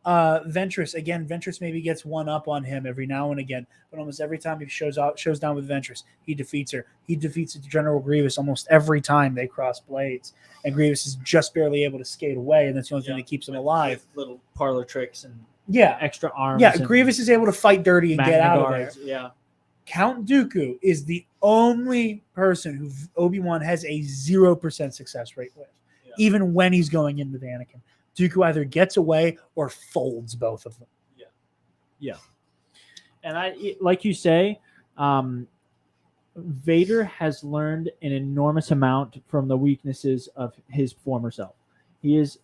Ventress maybe gets one up on him every now and again, but almost every time he shows down with Ventress, he defeats her. He defeats General Grievous almost every time they cross blades, and Grievous is just barely able to skate away, and that's the only thing that keeps him alive. With little parlor tricks and extra arms. Yeah, Grievous is able to fight dirty and get out of there. Yeah. Count Dooku is the only person who Obi-Wan has a 0% success rate with, even when he's going in with Anakin. Dooku either gets away or folds both of them. Yeah. And like you say, Vader has learned an enormous amount from the weaknesses of his former self. He has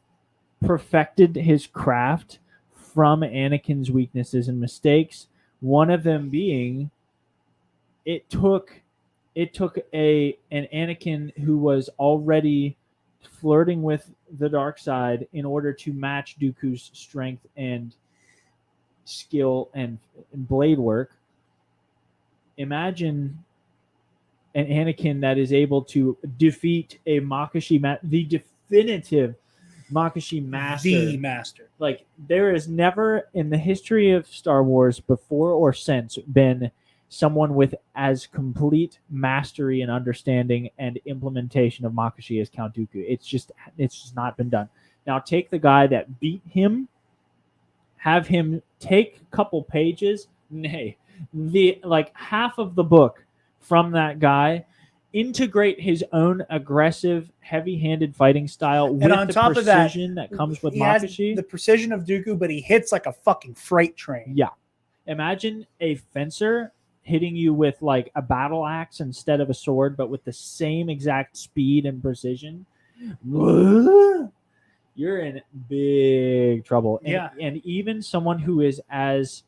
perfected his craft from Anakin's weaknesses and mistakes. One of them being, it took an Anakin who was already flirting with the dark side in order to match Dooku's strength and skill and blade work. Imagine an Anakin that is able to defeat a Makashi, the definitive Makashi master. The master. Like, there is never in the history of Star Wars before or since been someone with as complete mastery and understanding and implementation of Makashi as Count Dooku. It's just not been done. Now take the guy that beat him, have him take a couple pages, half of the book from that guy, integrate his own aggressive, heavy-handed fighting style with on the top precision of that comes with he has Makashi. the precision of Dooku, but he hits like a fucking freight train. Yeah. Imagine a fencer hitting you with like a battle axe instead of a sword, but with the same exact speed and precision. You're in big trouble. And even someone who is as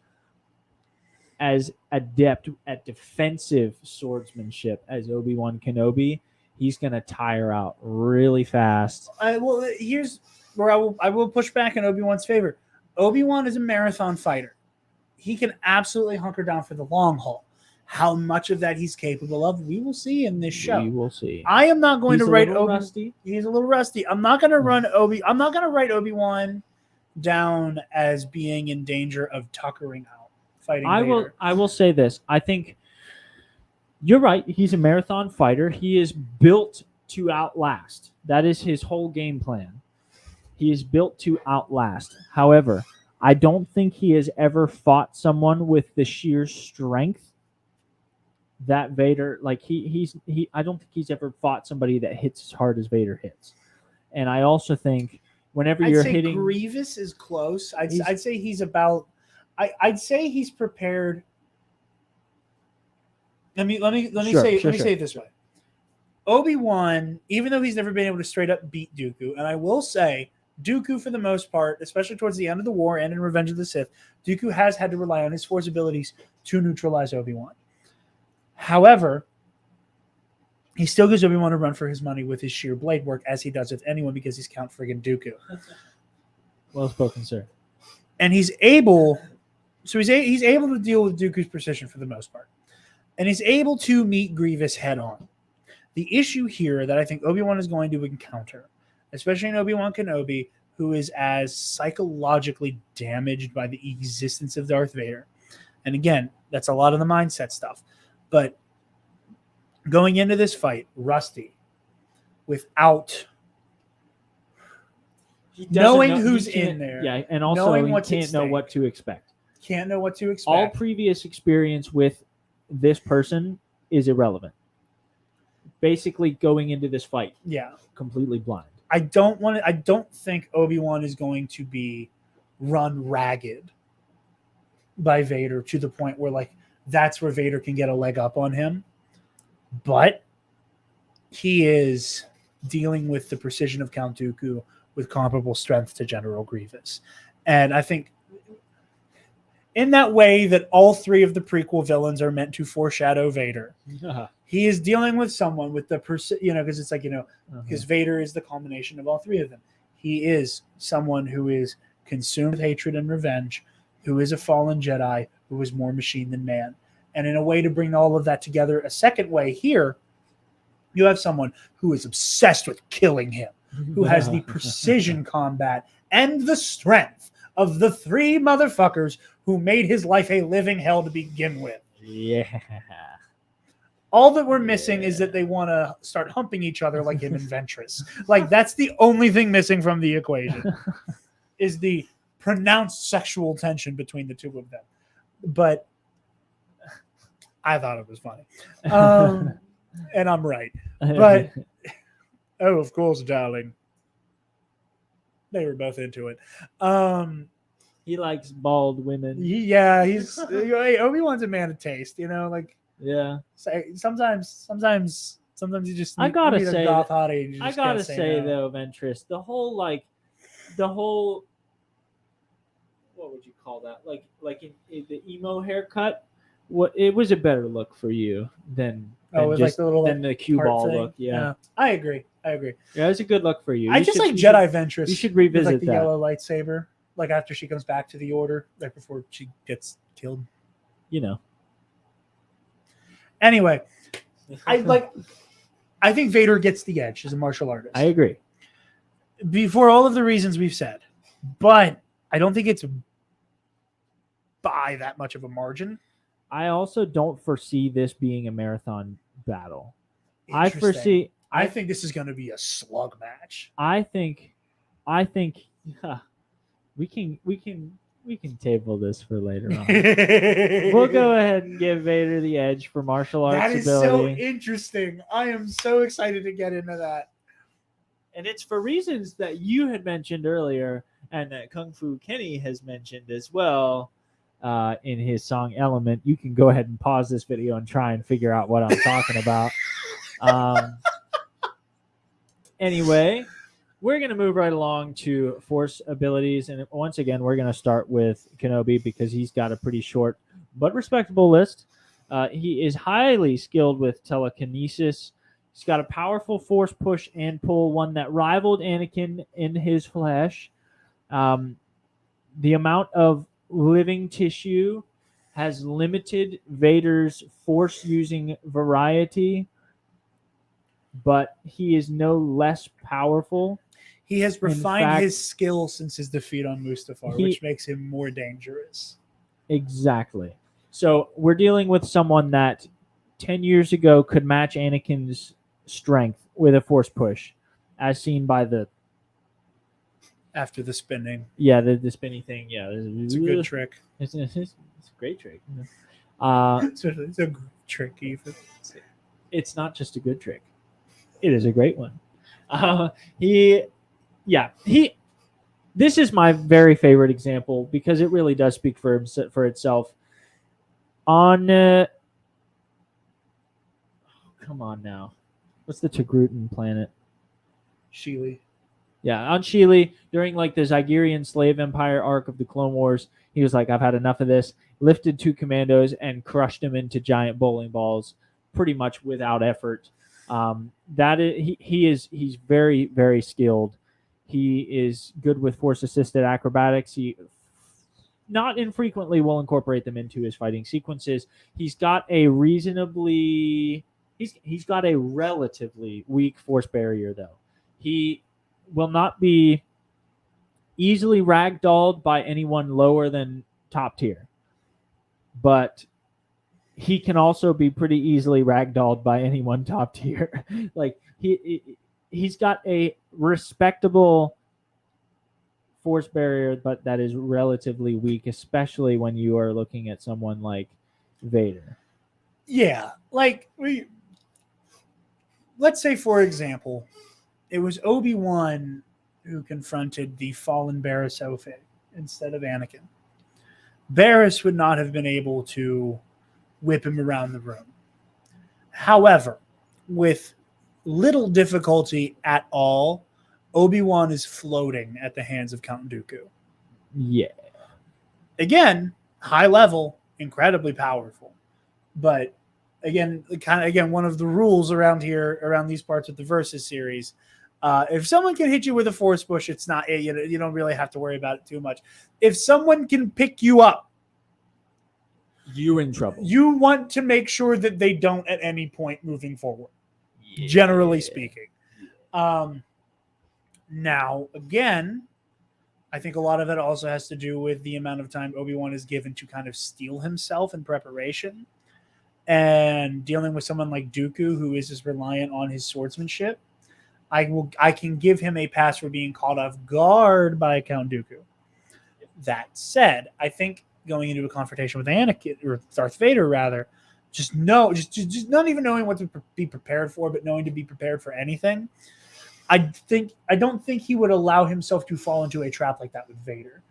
adept at defensive swordsmanship as Obi-Wan Kenobi, he's going to tire out really fast. Here's where I will push back in Obi-Wan's favor. Obi-Wan is a marathon fighter. He can absolutely hunker down for the long haul. How much of that he's capable of, we will see in this show. We will see. I am not going to write Obi. Rusty. He's a little rusty. I'm not going to I'm not going to write Obi-Wan down as being in danger of tuckering out fighting Vader. I will say this. I think you're right. He's a marathon fighter. He is built to outlast. That is his whole game plan. He is built to outlast. However, I don't think he has ever fought someone with the sheer strength that Vader, like I don't think he's ever fought somebody that hits as hard as Vader hits. And I also think whenever you're hitting, Grievous is close. I'd say he's about. I'd say he's prepared. Let me Sure, say sure. it this way. Obi-Wan, even though he's never been able to straight up beat Dooku, and I will say Dooku for the most part, especially towards the end of the war and in Revenge of the Sith, Dooku has had to rely on his Force abilities to neutralize Obi-Wan. However, he still gives Obi-Wan a run for his money with his sheer blade work, as he does with anyone, because he's Count friggin' Dooku. Well spoken, sir. And he's able to deal with Dooku's precision for the most part. And he's able to meet Grievous head on. The issue here that I think Obi-Wan is going to encounter, especially in Obi-Wan Kenobi, who is as psychologically damaged by the existence of Darth Vader. And again, that's a lot of the mindset stuff. But going into this fight, rusty, without knowing who's in there. Yeah, and also he can't know what to expect. Can't know what to expect. All previous experience with this person is irrelevant. Basically going into this fight, completely blind. I don't think Obi-Wan is going to be run ragged by Vader to the point where like that's where Vader can get a leg up on him. But he is dealing with the precision of Count Dooku with comparable strength to General Grievous. And I think in that way that all three of the prequel villains are meant to foreshadow Vader. He is dealing with someone with the because it's like, because Vader is the culmination of all three of them. He is someone who is consumed with hatred and revenge, who is a fallen Jedi, who is more machine than man. And in a way to bring all of that together a second way here, you have someone who is obsessed with killing him, who has the precision combat and the strength of the three motherfuckers who made his life a living hell to begin with. Yeah. All that we're missing is that they want to start humping each other like him and Ventress. Like, that's the only thing missing from the equation, is the pronounced sexual tension between the two of them. But I thought it was funny. And I'm right. But, oh, of course, darling. They were both into it. He likes bald women. Yeah, Obi-Wan's a man of taste, like. Yeah. Sometimes you just I gotta need say, a goth hottie. I gotta say though, Ventress, the whole what would you call that? Like in the emo haircut. It was a better look for you than the cue ball look. Yeah, I agree. Yeah, it was a good look for you. I just like Jedi Ventress. You should revisit like the yellow lightsaber, like after she comes back to the Order, right before she gets killed. Anyway, I think Vader gets the edge as a martial artist. I agree. For all of the reasons we've said, but I don't think it's by that much of a margin. I also don't foresee this being a marathon battle. I think this is going to be a slug match. I think we can table this for later on. We'll go ahead and give Vader the edge for martial arts ability. That is so interesting. I am so excited to get into that. And it's for reasons that you had mentioned earlier and that Kung Fu Kenny has mentioned as well in his song Element. You can go ahead and pause this video and try and figure out what I'm talking about. Anyway, we're going to move right along to Force abilities. And once again, we're going to start with Kenobi because he's got a pretty short but respectable list. He is highly skilled with telekinesis. He's got a powerful force push and pull, one that rivaled Anakin in his flesh. The amount of living tissue has limited Vader's force-using variety, but he is no less powerful. He has refined his skill since his defeat on Mustafar, which makes him more dangerous. Exactly. So we're dealing with someone that 10 years ago could match Anakin's strength with a force push, as seen by the... After the spinning. Yeah, the spinning thing. Yeah. It's a good trick. It's a great trick. It's a good trick, even. It's not just a good trick. It is a great one. He This is my very favorite example because it really does speak for itself. On come on now, what's the Togrutan planet? Sheely. Yeah, on Sheely, during like the Zygerian slave empire arc of the Clone Wars, he was like, I've had enough of this, lifted 2 commandos and crushed them into giant bowling balls pretty much without effort. That is, he's very, very skilled. He is good with force assisted acrobatics. He not infrequently will incorporate them into his fighting sequences. He's got a relatively weak force barrier though. He will not be easily ragdolled by anyone lower than top tier, but he can also be pretty easily ragdolled by anyone top tier. Like he's got a respectable force barrier, but that is relatively weak, especially when you are looking at someone like Vader. Yeah, like let's say, for example, it was Obi-Wan who confronted the fallen Barriss Offee instead of Anakin. Barriss would not have been able to whip him around the room. However, with little difficulty at all, Obi-Wan is floating at the hands of Count Dooku. Yeah. Again, high level, incredibly powerful. But again, one of the rules around here, around these parts of the Versus series, if someone can hit you with a force push, it's not you don't really have to worry about it too much. If someone can pick you up, you in trouble. You want to make sure that they don't at any point moving forward. Yeah. Generally speaking. Now, again, I think a lot of it also has to do with the amount of time Obi-Wan is given to kind of steel himself in preparation. And dealing with someone like Dooku, who is as reliant on his swordsmanship, I can give him a pass for being caught off guard by Count Dooku. That said, I think going into a confrontation with Anakin, or Darth Vader rather, just not even knowing what to be prepared for, but knowing to be prepared for anything. I don't think he would allow himself to fall into a trap like that with Vader.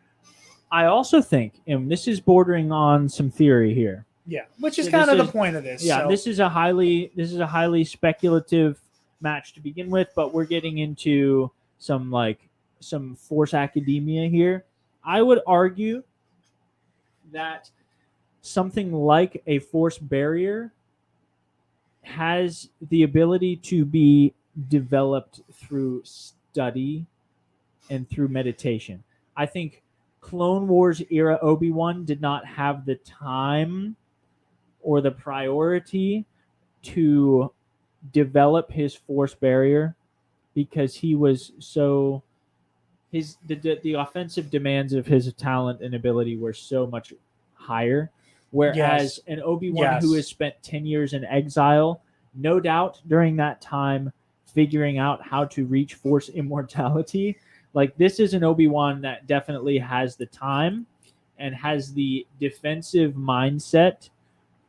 I also think, and this is bordering on some theory here. Yeah, which is kind of the point of this. Yeah, so. This is a highly speculative match to begin with, but we're getting into some Force academia here. I would argue that something like a force barrier has the ability to be developed through study and through meditation. I think Clone Wars era Obi-Wan did not have the time or the priority to develop his force barrier because he was so the offensive demands of his talent and ability were so much higher. Whereas an Obi-Wan who has spent 10 years in exile, no doubt during that time figuring out how to reach force immortality, like this is an Obi-Wan that definitely has the time and has the defensive mindset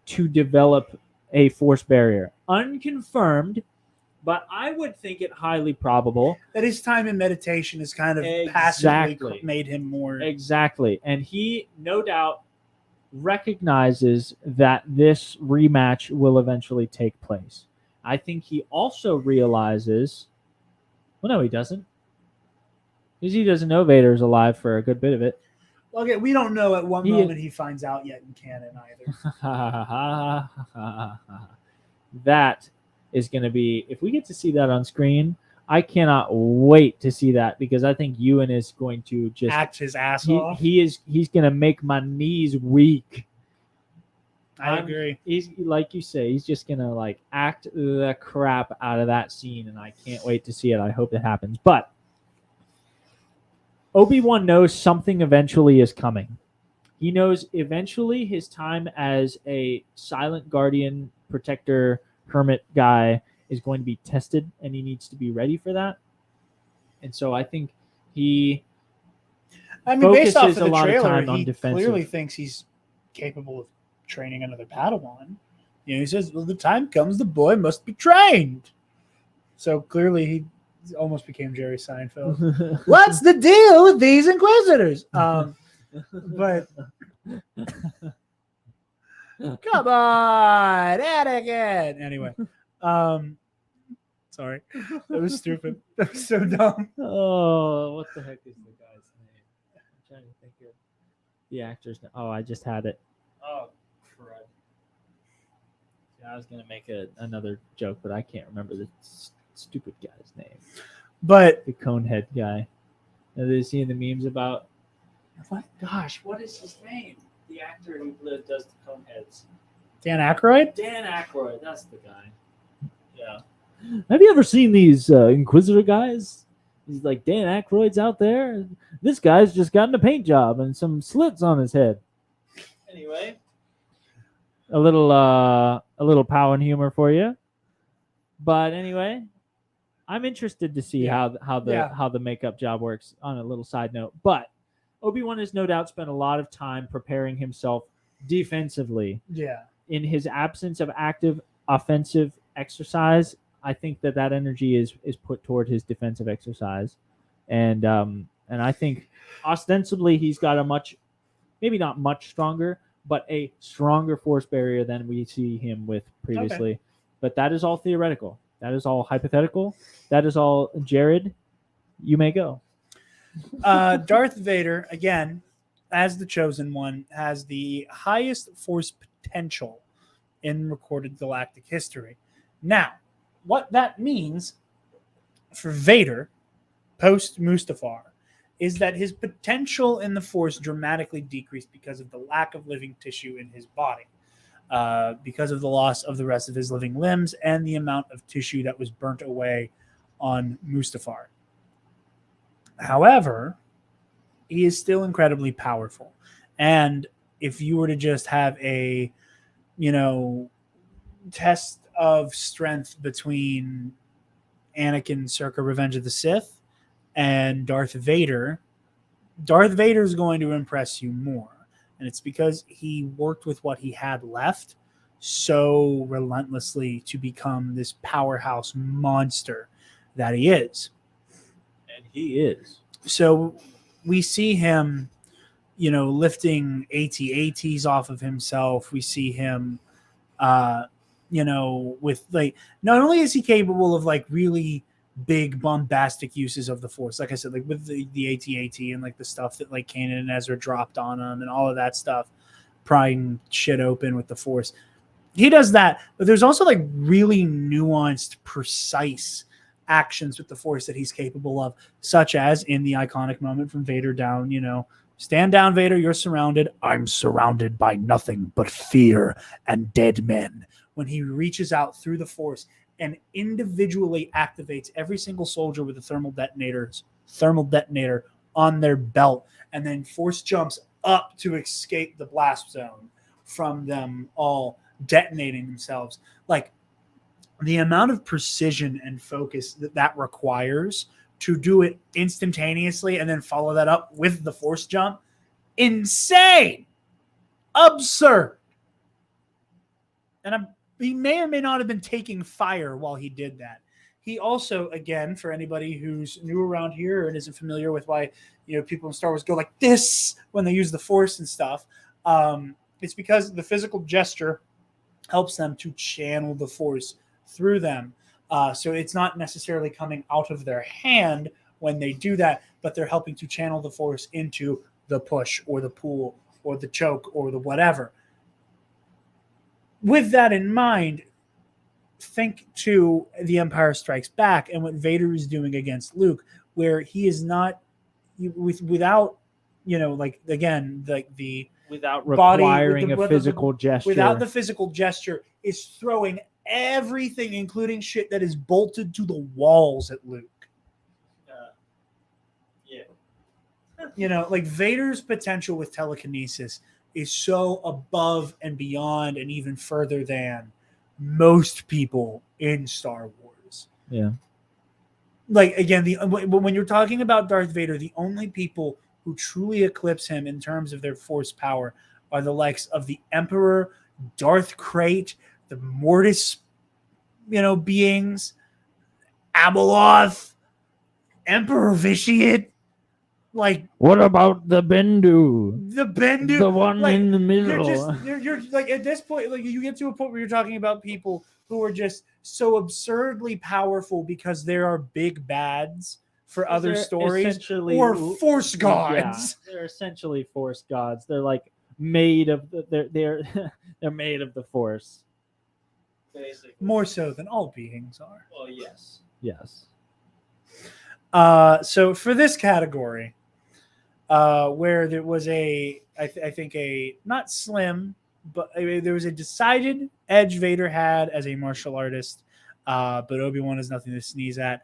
to develop a force barrier. Unconfirmed, but I would think it highly probable that his time in meditation is kind of passively made him more. Exactly. And he, no doubt, recognizes that this rematch will eventually take place. I think he also realizes... Well, no, he doesn't. Because he doesn't know Vader's alive for a good bit of it. Okay, we don't know at what moment he finds out yet in canon either. That is going to be, if we get to see that on screen, I cannot wait to see that because I think Ewan is going to just act his ass off. He's going to make my knees weak. I agree. He's like you say, he's just going to act the crap out of that scene, and I can't wait to see it. I hope it happens. But Obi-Wan knows something eventually is coming. He knows eventually his time as a silent guardian, protector, hermit guy is going to be tested, and he needs to be ready for that. And so I think he based off of the lot trailer, of time on he defensive. Clearly thinks he's capable of training another Padawan. He says, well, the time comes the boy must be trained. So clearly almost became Jerry Seinfeld. What's the deal with these Inquisitors? But come on, Anakin. Anyway, sorry, that was stupid. That was so dumb. Oh, what the heck is the guy's name? I'm trying to think of the actor's name. Oh, I just had it. Oh, crud. Yeah, I was gonna make another joke, but I can't remember the stupid guy's name. But The conehead guy. Have you seen the memes about? What? Gosh, what is his name? The actor who does the coneheads. Dan Aykroyd? Dan Aykroyd, that's the guy. Yeah. Have you ever seen these Inquisitor guys? He's like, Dan Aykroyd's out there. This guy's just gotten a paint job and some slits on his head. Anyway, a little pow and humor for you. But anyway, I'm interested to see how the makeup job works. On a little side note, but Obi-Wan has no doubt spent a lot of time preparing himself defensively. Yeah. In his absence of active offensive exercise, I think that energy is put toward his defensive exercise, and I think ostensibly he's got a maybe not much stronger, but a stronger force barrier than we see him with previously. Okay. But that is all theoretical. That is all hypothetical. That is all. Jared, you may go. Darth Vader, again, as the chosen one, has the highest force potential in recorded galactic history. Now, what that means for Vader, post Mustafar, is that his potential in the Force dramatically decreased because of the lack of living tissue in his body, because of the loss of the rest of his living limbs and the amount of tissue that was burnt away on Mustafar. However, he is still incredibly powerful. And if you were to just have a, test of strength between Anakin circa Revenge of the Sith and Darth Vader is going to impress you more. And it's because he worked with what he had left so relentlessly to become this powerhouse monster that he is. And he is. So we see him, lifting AT-ATs off of himself. We see him, with not only is he capable of really big bombastic uses of the Force, like I said, with the AT-AT and the stuff that Kanan and Ezra dropped on him and all of that stuff, prying shit open with the Force. He does that, but there's also really nuanced, precise actions with the Force that he's capable of, such as in the iconic moment from Vader down, stand down, Vader, you're surrounded. I'm surrounded by nothing but fear and dead men. When he reaches out through the Force and individually activates every single soldier with a thermal detonator on their belt, and then Force jumps up to escape the blast zone from them all detonating themselves. The amount of precision and focus that requires to do it instantaneously and then follow that up with the Force jump, insane, absurd. And he may or may not have been taking fire while he did that. He also, again, for anybody who's new around here and isn't familiar with why people in Star Wars go like this when they use the Force and stuff, it's because the physical gesture helps them to channel the Force through them. So it's not necessarily coming out of their hand when they do that, but they're helping to channel the Force into the push or the pull or the choke or the whatever. With that in mind, think to The Empire Strikes Back and what Vader is doing against Luke, where he is not without without requiring a physical gesture. Without the physical gesture, is throwing everything, including shit that is bolted to the walls at Luke. Vader's potential with telekinesis is so above and beyond and even further than most people in Star Wars. Yeah. When you're talking about Darth Vader, the only people who truly eclipse him in terms of their Force power are the likes of the Emperor, Darth Krayt, the Mortis, beings, Abeloth, Emperor Vitiate, like What about the Bendu? the Bendu, The one like, in the you're middle. just you're like at this point, like you get to a point where you're talking about people who are just so absurdly powerful because there are big bads for other They're stories essentially- or force gods. Yeah, they're essentially Force gods. They're like made of they're they're made of the Force. Basically. More so than all beings are. Well, yes. Yes. So for this category, where there was I think a not slim, but there was a decided edge Vader had as a martial artist, but Obi-Wan is nothing to sneeze at.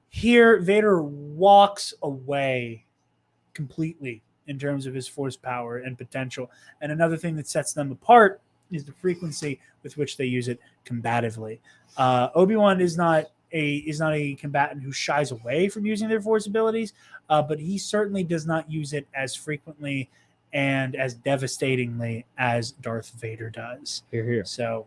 Here, Vader walks away completely in terms of his force power and potential. And another thing that sets them apart is the frequency with which they use it combatively. Obi-Wan is not a combatant who shies away from using their force abilities, but he certainly does not use it as frequently and as devastatingly as Darth Vader does. Here. So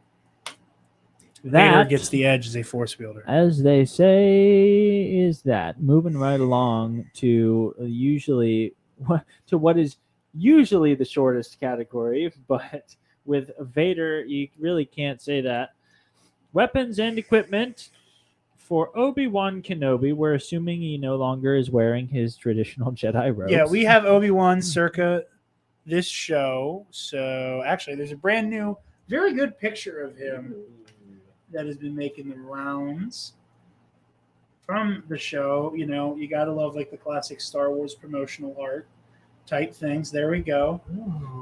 Vader That, gets the edge as a force wielder. as they say, is that moving right along to what is usually the shortest category, but with Vader, you really can't say that. Weapons and equipment for Obi-Wan Kenobi. We're assuming he no longer is wearing his traditional Jedi robes. Yeah, we have Obi-Wan circa this show. So actually, there's a brand new, very good picture of him that has been making the rounds from the show. You know, you gotta love like the classic Star Wars promotional art type things. There we go.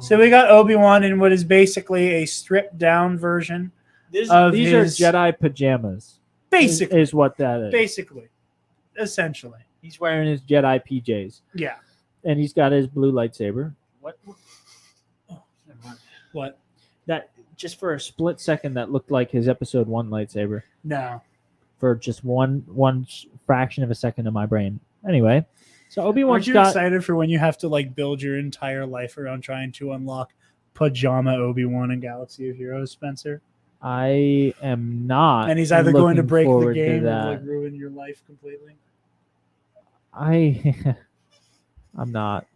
So we got Obi-Wan in what is basically a stripped down version. These of are his- Jedi pajamas. Basically, is what that is. basically, essentially, He's wearing his Jedi PJs, yeah. and he's got his blue lightsaber. What? That just for a split second, that looked like his Episode 1 lightsaber. No. For just one fraction of a second in my brain. Anyway, so Obi-Wan's Aren't you got. excited for when you have to like build your entire life around trying to unlock pajama Obi-Wan in Galaxy of Heroes, Spencer? I am not. And he's either going to looking break the forward to game or that. like ruin your life completely. I'm not.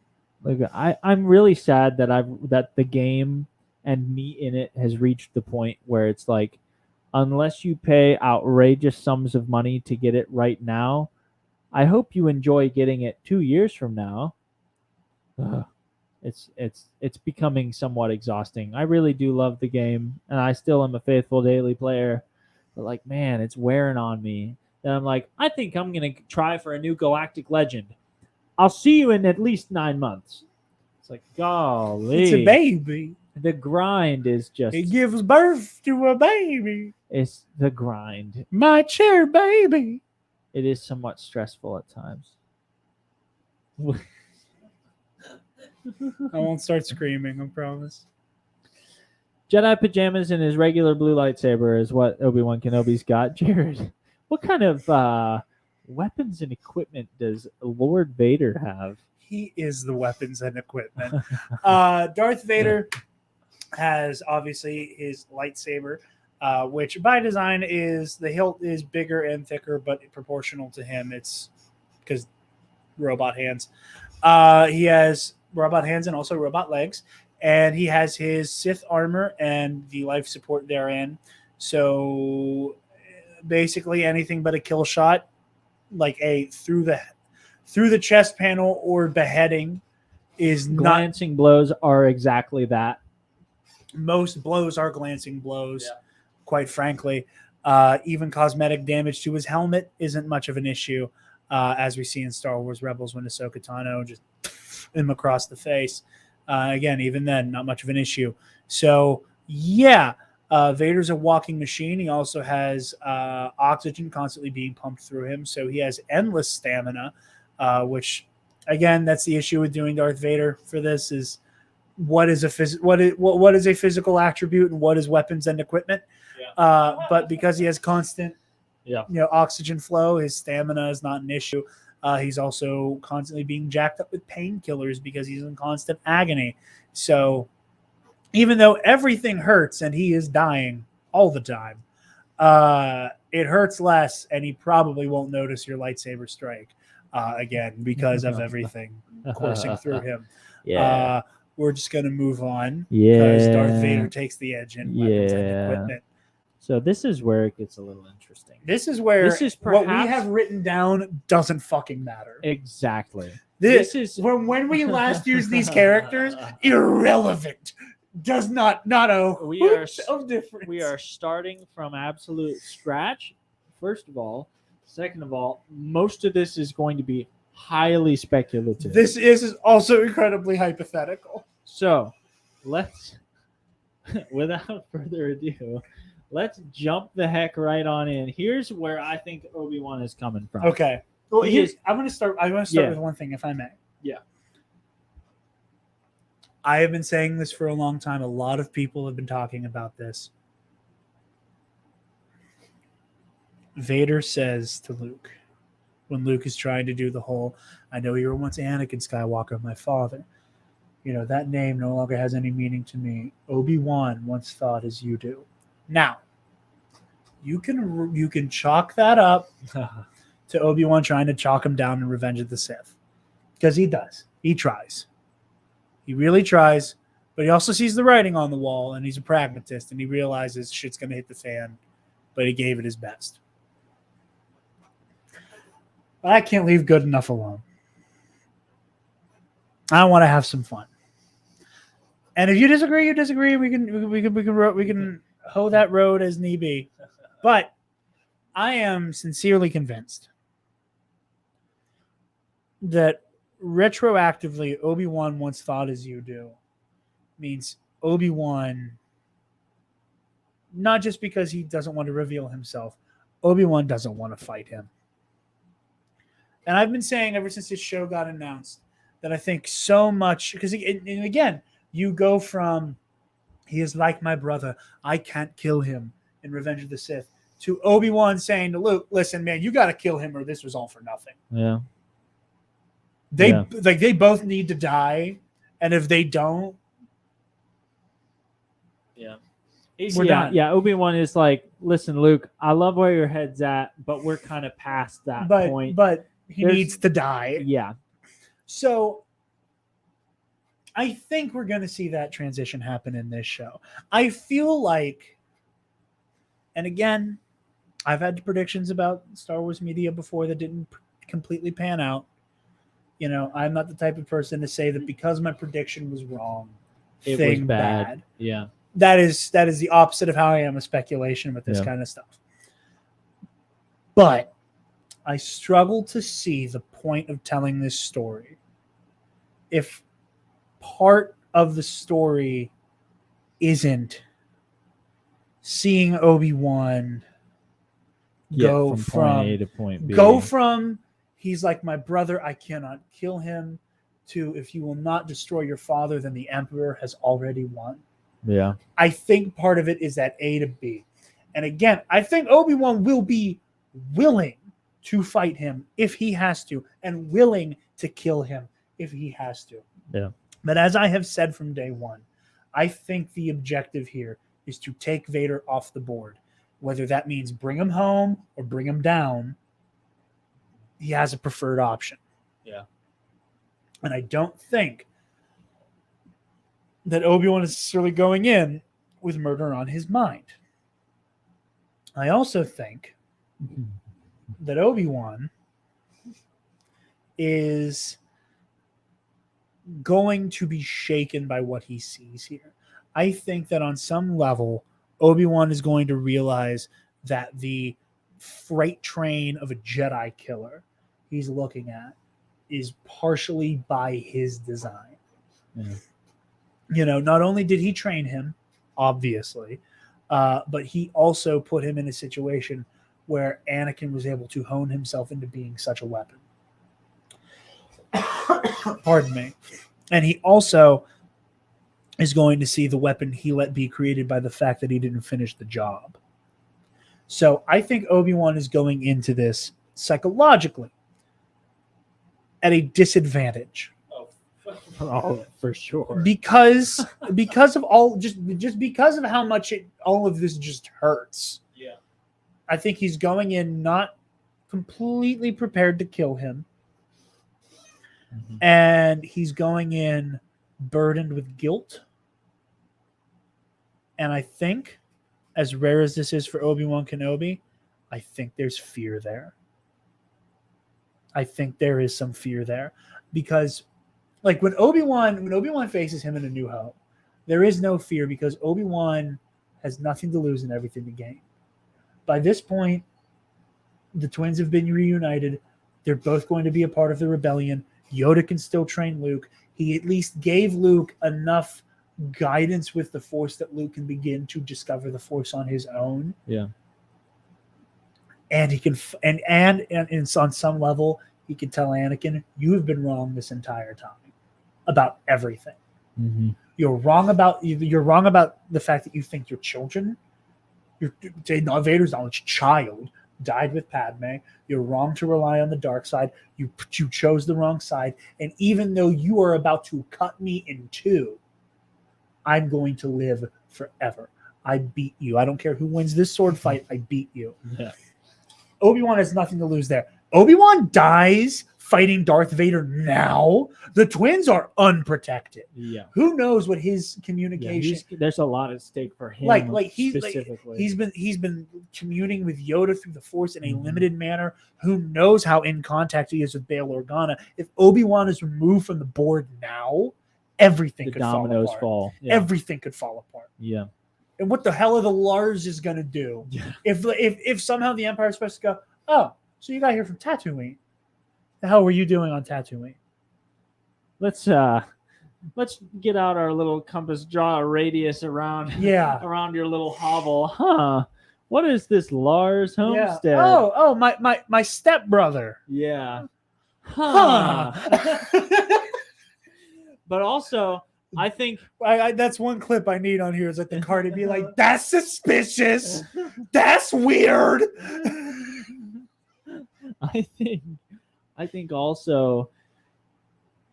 Like I'm really sad that the game and me in it has reached the point where it's like, unless you pay outrageous sums of money to get it right now, I hope you enjoy getting it 2 years from now. Ugh. It's becoming somewhat exhausting. I really do love the game, and I still am a faithful daily player. But like, man, it's wearing on me. And I'm like, I think I'm gonna try for a new Galactic Legend. I'll see you in at least 9 months. It's like, golly, It's a baby. the grind is just. It gives birth to a baby. It's the grind. My chair baby. It is somewhat stressful at times. I won't start screaming, I promise. Jedi pajamas and his regular blue lightsaber is what Obi-Wan Kenobi's got. Jared, what kind of weapons and equipment does Lord Vader have? He is the weapons and equipment. Darth Vader has obviously his lightsaber, which by design is the hilt is bigger and thicker, but proportional to him. It's because robot hands. He has robot hands and also robot legs, and he has his Sith armor and the life support therein. So basically anything but a kill shot, like a through the chest panel or beheading, is not. Glancing blows are exactly that. Most blows are glancing blows, quite frankly. Even cosmetic damage to his helmet isn't much of an issue, as we see in Star Wars Rebels when Ahsoka Tano just him across the face. Again, even then, not much of an issue. So, yeah, Vader's a walking machine. He also has oxygen constantly being pumped through him, so he has endless stamina, which, again, that's the issue with doing Darth Vader for this is what is a physical attribute and what is weapons and equipment. But because he has constant oxygen flow, his stamina is not an issue. He's also constantly being jacked up with painkillers because he's in constant agony. So even though everything hurts and he is dying all the time, it hurts less and he probably won't notice your lightsaber strike. again because of everything coursing through him. Yeah. We're just going to move on because Darth Yeah. Vader takes the edge in weapons and Yeah. equipment. So this is where it gets a little interesting. This is where This is what we perhaps- have written down doesn't fucking matter. Exactly. This is when we last used these characters, irrelevant. Does not a We are hoot of difference. We are starting from absolute scratch. First of all, second of all, most of this is going to be highly speculative. This is also incredibly hypothetical. So, let's without further ado, let's jump the heck right on in. Here's where I think Obi-Wan is coming from. Okay. Well, He is- I'm going to start Yeah. with one thing, if I may. Yeah. I have been saying this for a long time. A lot of people have been talking about this. Vader says to Luke, when Luke is trying to do the whole, I know you were once Anakin Skywalker, my father. You know, that name no longer has any meaning to me. Obi-Wan once thought as you do. Now, you can chalk that up to Obi-Wan trying to chalk him down in Revenge of the Sith. Because he does. He tries. He really tries, but he also sees the writing on the wall, and he's a pragmatist, and he realizes shit's going to hit the fan, but he gave it his best. But I can't leave good enough alone. I want to have some fun. And if you disagree, you disagree. We can hoe that road as need be. But I am sincerely convinced that retroactively, Obi-Wan once thought as you do means Obi-Wan, not just because he doesn't want to reveal himself, Obi-Wan doesn't want to fight him. And I've been saying ever since this show got announced that I think so much, because again, you go from he is like my brother, I can't kill him in Revenge of the Sith, to Obi-Wan saying to Luke, listen, man, you got to kill him or this was all for nothing. Yeah. They both need to die, and if they don't, we're done. Yeah. Obi-Wan is like, listen, Luke, I love where your head's at, but we're kind of past that point. But he There's- needs to die. Yeah. So I think we're going to see that transition happen in this show. I feel like, and again, I've had predictions about Star Wars media before that didn't completely pan out. You know, I'm not the type of person to say that because my prediction was wrong, It thing was bad. Yeah. That is the opposite of how I am with speculation with this Yeah. kind of stuff. But I struggle to see the point of telling this story if part of the story isn't seeing Obi-Wan go from point A to point B. go from he's like my brother, I cannot kill him, to if you will not destroy your father, then the Emperor has already won. Yeah. I think part of it is that A to B. And again, I think Obi-Wan will be willing to fight him if he has to, and willing to kill him if he has to. Yeah. But as I have said from day one, I think the objective here is to take Vader off the board. Whether that means bring him home or bring him down, he has a preferred option. Yeah. And I don't think that Obi-Wan is necessarily going in with murder on his mind. I also think that Obi-Wan is going to be shaken by what he sees here. I think that on some level, Obi-Wan is going to realize that the freight train of a Jedi killer he's looking at is partially by his design. Yeah. You know, not only did he train him, obviously, but he also put him in a situation where Anakin was able to hone himself into being such a weapon. Pardon me. And he also is going to see the weapon he let be created by the fact that he didn't finish the job. So I think Obi-Wan is going into this psychologically at a disadvantage. Oh, for sure. Because of all just because of how much all of this just hurts. Yeah. I think he's going in not completely prepared to kill him. And he's going in burdened with guilt. And I think, as rare as this is for Obi-Wan Kenobi, I think there's fear there. I think there is some fear there. Because, like, when Obi-Wan faces him in A New Hope, there is no fear because Obi-Wan has nothing to lose and everything to gain. By this point, the twins have been reunited. They're both going to be a part of the rebellion. Yoda can still train Luke. He at least gave Luke enough guidance with the Force that Luke can begin to discover the Force on his own. Yeah. And he can, and on some level, he can tell Anakin, "You have been wrong this entire time about everything. Mm-hmm. You're wrong about the fact that you think your children, Vader's not a child, died with Padme. You're wrong to rely on the dark side. You chose the wrong side. And even though you are about to cut me in two, I'm going to live forever. I beat you. I don't care who wins this sword fight. I beat you." Yeah. Obi-Wan has nothing to lose there. Obi-Wan dies fighting Darth Vader now. The twins are unprotected. Yeah. Who knows what his communication? There's a lot at stake for him. Specifically. He's been communing with Yoda through the Force in a limited manner. Who knows how in contact he is with Bail Organa? If Obi-Wan is removed from the board now, everything could dominoes fall apart. Yeah. Everything could fall apart. Yeah. And what the hell are the Lars is going to do? Yeah. If somehow the Empire is supposed to go, "Oh, so you got here from Tatooine. The hell were you doing on Tatooine?" Let's get out our little compass, draw a radius around around your little hovel. Huh. What is this Lars homestead? Yeah. Oh, my stepbrother. Yeah. Huh. But also, I think that's one clip I need on here is like the car to be like, "That's suspicious. That's weird." I think also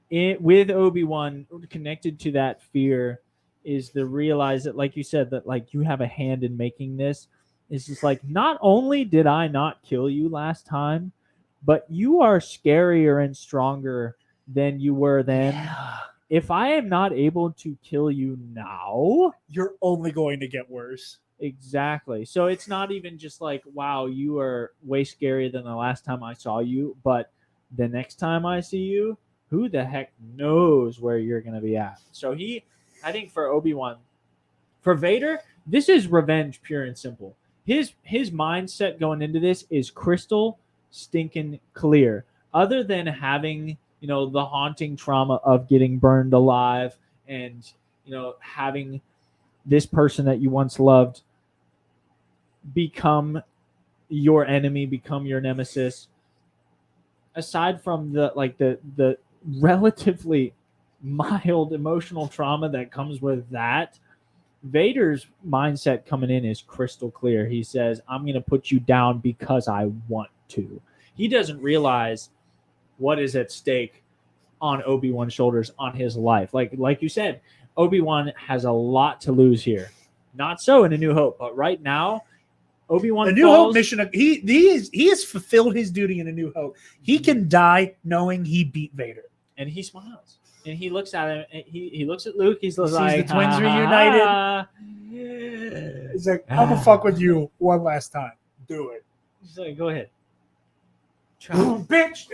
with Obi-Wan connected to that fear is the realize that, like you said, that like you have a hand in making this. It's just like, not only did I not kill you last time, but you are scarier and stronger than you were then. Yeah. If I am not able to kill you now, you're only going to get worse. Exactly. So it's not even just like, wow, you are way scarier than the last time I saw you, but the next time I see you, who the heck knows where you're going to be at? So I think for Obi-Wan, for Vader, this is revenge pure and simple. His mindset going into this is crystal stinking clear. Other than having, the haunting trauma of getting burned alive and, having this person that you once loved become your enemy, become your nemesis. Aside from the relatively mild emotional trauma that comes with that, Vader's mindset coming in is crystal clear. He says, "I'm going to put you down because I want to." He doesn't realize what is at stake on Obi-Wan's shoulders, on his life. Like you said, Obi-Wan has a lot to lose here. Not so in A New Hope, but right now, Obi-Wan. A New Hope mission. He has fulfilled his duty in A New Hope. He can die knowing he beat Vader, and he smiles. And he looks at him. And he looks at Luke. He's like, the twins reunited. He's like, "I'm gonna fuck with you one last time. Do it." He's like, "Go ahead." Bitch.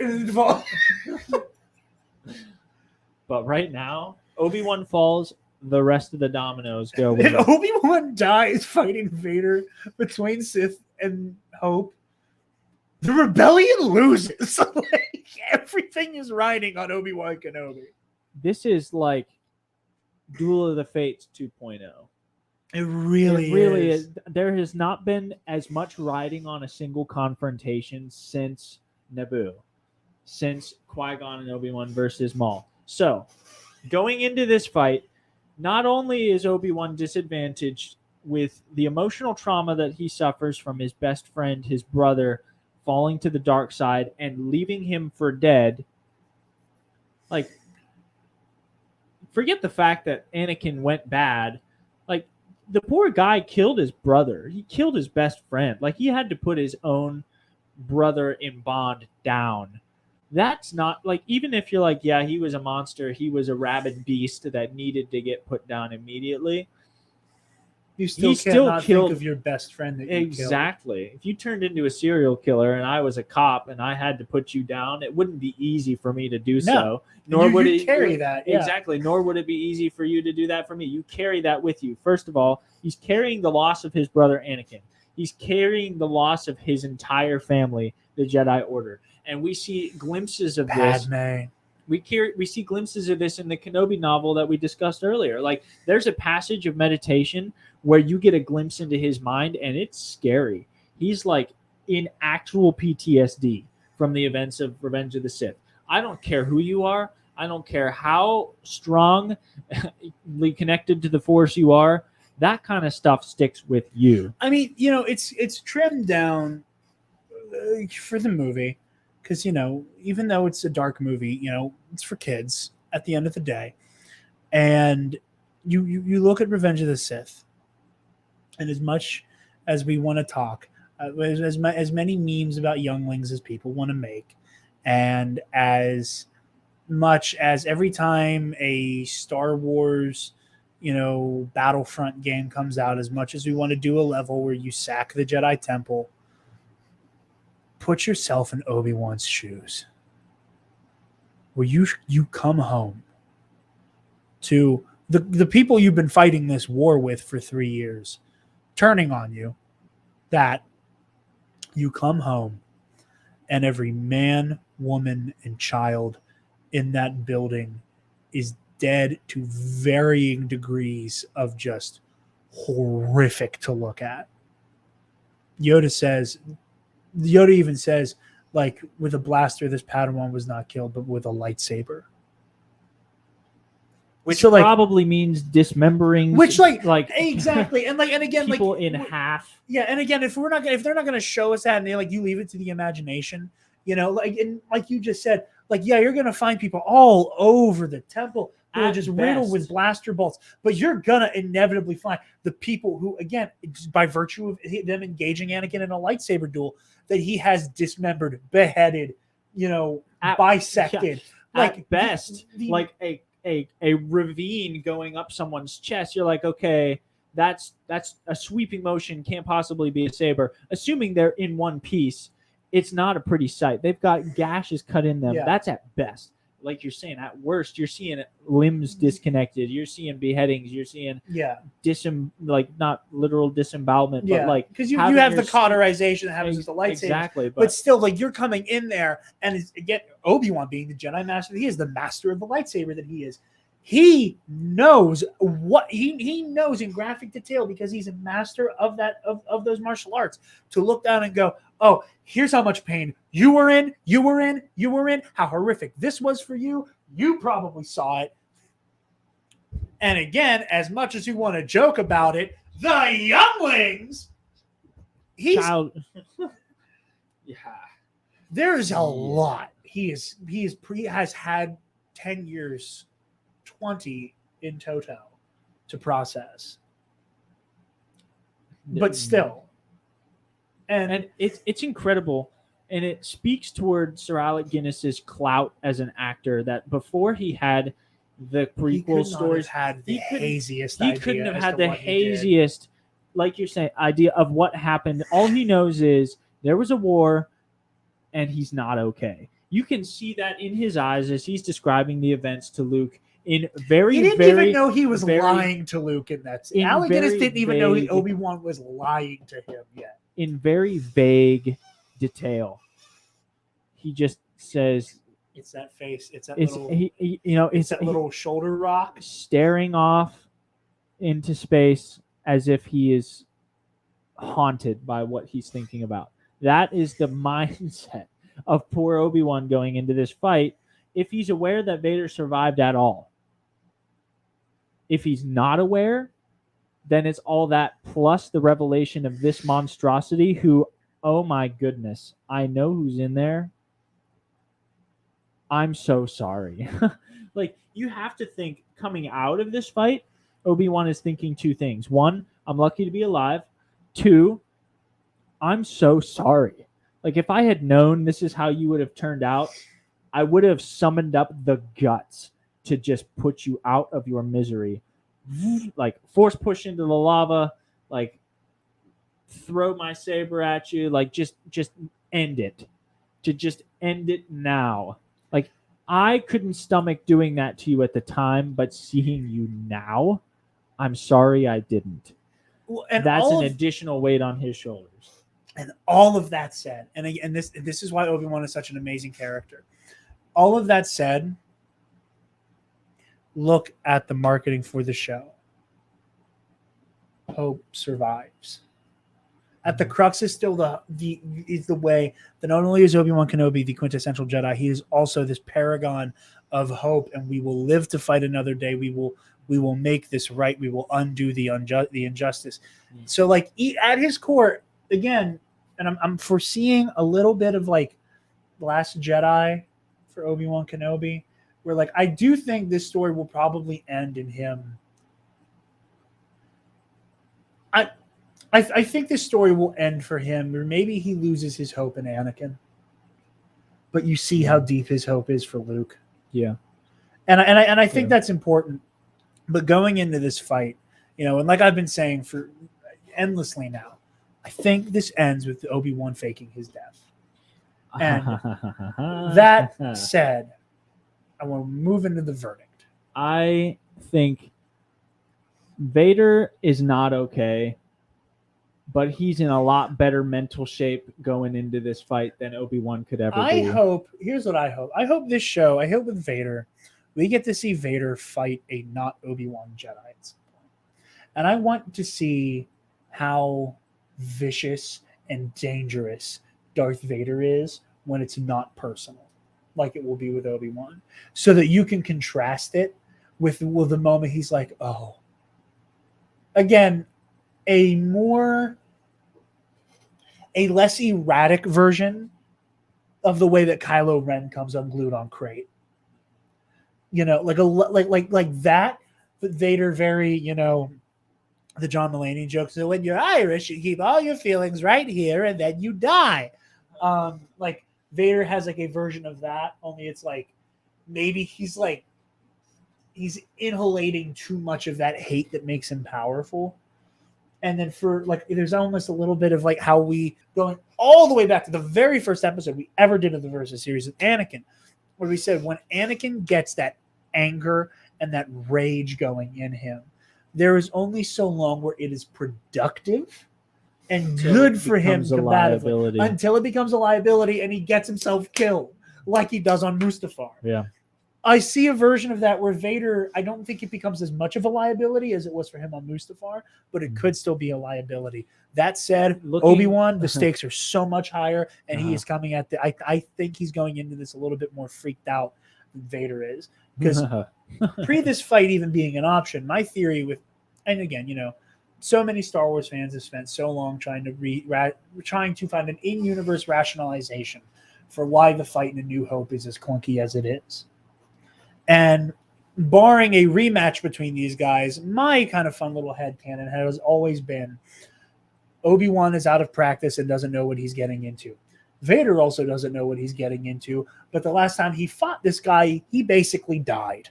But right now, Obi-Wan falls. The rest of the dominoes go. If Obi-Wan dies fighting Vader between Sith and Hope, the rebellion loses. Like, everything is riding on Obi-Wan Kenobi. This is like Duel of the Fates 2.0. It really is. There has not been as much riding on a single confrontation since Naboo, since Qui-Gon and Obi-Wan versus Maul. So, going into this fight, not only is Obi-Wan disadvantaged with the emotional trauma that he suffers from his best friend, his brother, falling to the dark side and leaving him for dead. Like, forget the fact that Anakin went bad. Like, the poor guy killed his brother. He killed his best friend. Like, he had to put his own brother in bond down That's not like, even if you're like, yeah, he was a monster, he was a rabid beast that needed to get put down immediately. You still He can't still not killed think of your best friend that you killed. exactly. If you turned into a serial killer and I was a cop and I had to put you down, it wouldn't be easy for me to do so. Nor would you'd it carry that. Yeah. exactly. Nor would it be easy for you to do that for me. You carry that with you. First of all, he's carrying the loss of his brother Anakin. He's carrying the loss of his entire family, the Jedi Order, and we see glimpses of this. Padme. We see glimpses of this in the Kenobi novel that we discussed earlier. Like, there's a passage of meditation where you get a glimpse into his mind, and it's scary. He's like in actual PTSD from the events of Revenge of the Sith. I don't care who you are. I don't care how strongly connected to the Force you are. That kind of stuff sticks with you. I mean, it's trimmed down for the movie because, even though it's a dark movie, it's for kids at the end of the day. And you look at Revenge of the Sith, and as much as we want to talk, as many memes about younglings as people want to make, and as much as every time a Star Wars, Battlefront game comes out, as much as we want to do a level where you sack the Jedi Temple, put yourself in Obi-Wan's shoes, where you come home to the people you've been fighting this war with for 3 years, turning on you, that you come home and every man, woman, and child in that building is dead to varying degrees of just horrific to look at. Yoda even says, like, with a blaster, this Padawan was not killed, but with a lightsaber. Which So, like, probably means dismembering, which, like exactly, and again, people in half. Yeah, and again, if they're not gonna show us that, and they you leave it to the imagination, and like you just said, yeah, you're gonna find people all over the temple who are just riddled with blaster bolts, but you're gonna inevitably find the people who, again, by virtue of them engaging Anakin in a lightsaber duel, that he has dismembered, beheaded, bisected, at best, like a ravine going up someone's chest. You're like, okay, that's a sweeping motion, can't possibly be a saber. Assuming they're in one piece, it's not a pretty sight. They've got gashes cut in them. Yeah. That's at best. Like you're saying, at worst, you're seeing limbs disconnected. You're seeing beheadings. You're seeing not literal disembowelment, but like, because you have the cauterization that happens with the lightsaber. Exactly, but still, like, you're coming in there, and again, Obi-Wan being the Jedi Master, he is the master of the lightsaber that he is. He knows what he knows in graphic detail, because he's a master of that of those martial arts, to look down and go, oh, here's how much pain you were in, how horrific this was for you. You probably saw it. And again, as much as you want to joke about it, the younglings, yeah, there's a lot. He has had 10 years, 20 in toto to process, but still, and it's incredible, and it speaks toward Sir Alec Guinness's clout as an actor, that before he had the prequel stories, he couldn't have had the haziest, like you're saying, idea of what happened. All he knows is there was a war, and he's not okay. You can see that in his eyes as he's describing the events to Luke. He didn't even know he was lying to Luke in that scene. Alec Guinness didn't even know Obi-Wan was lying to him yet. In very vague detail, he just says, "It's that face. It's that little shoulder rock staring off into space as if he is haunted by what he's thinking about." That is the mindset of poor Obi-Wan going into this fight, if he's aware that Vader survived at all. If he's not aware, then it's all that plus the revelation of this monstrosity who, oh my goodness, I know who's in there. I'm so sorry. Like, you have to think, coming out of this fight, Obi-Wan is thinking two things. One, I'm lucky to be alive. Two, I'm so sorry. Like, if I had known this is how you would have turned out, I would have summoned up the guts to just put you out of your misery, like force push into the lava, like throw my saber at you, like just end it, to just end it now. Like I couldn't stomach doing that to you at the time, but seeing you now, I'm sorry I didn't. Well, and That's an additional weight on his shoulders. And all of that said, and again, this is why Obi-Wan is such an amazing character. All of that said, look at the marketing for the show. Hope survives. At the crux is still the way that not only is Obi-Wan Kenobi the quintessential Jedi, he is also this paragon of hope, and we will live to fight another day. We will make this right. We will undo the injustice. So, like, at his core, again, and I'm foreseeing a little bit of like Last Jedi for Obi-Wan Kenobi, where like I do think this story will probably end in him. I think this story will end for him, or maybe he loses his hope in Anakin. But you see how deep his hope is for Luke. Yeah, and I think that's important. But going into this fight, and like I've been saying for endlessly now, I think this ends with Obi-Wan faking his death. And that said, I want to move into the verdict. I think Vader is not okay, but he's in a lot better mental shape going into this fight than Obi-Wan could ever be. Here's what I hope. I hope with Vader, we get to see Vader fight a not Obi-Wan Jedi at some point. And I want to see how vicious and dangerous Darth Vader is when it's not personal, like it will be with Obi-Wan, so that you can contrast it with the moment he's like, oh. Again, a less erratic version of the way that Kylo Ren comes unglued on Crate. Like that, but Vader very, the John Mulaney jokes. So when you're Irish, you keep all your feelings right here and then you die. Like Vader has like a version of that, only it's like maybe he's inhalating too much of that hate that makes him powerful. And then for like, there's almost a little bit of like how we going all the way back to the very first episode we ever did of the Versus series with Anakin, where we said when Anakin gets that anger and that rage going in him, there is only so long where it is productive and good for him combatively until it becomes a liability and he gets himself killed like he does on Mustafar. Yeah. I see a version of that where Vader, I don't think it becomes as much of a liability as it was for him on Mustafar, but it could still be a liability. That said, Obi-Wan, the stakes are so much higher, and he is coming at I think he's going into this a little bit more freaked out than Vader is. Because pre this fight even being an option, my theory and again, so many Star Wars fans have spent so long trying to find an in-universe rationalization for why the fight in A New Hope is as clunky as it is. And barring a rematch between these guys, my kind of fun little headcanon has always been Obi-Wan is out of practice and doesn't know what he's getting into. Vader also doesn't know what he's getting into, but the last time he fought this guy, he basically died.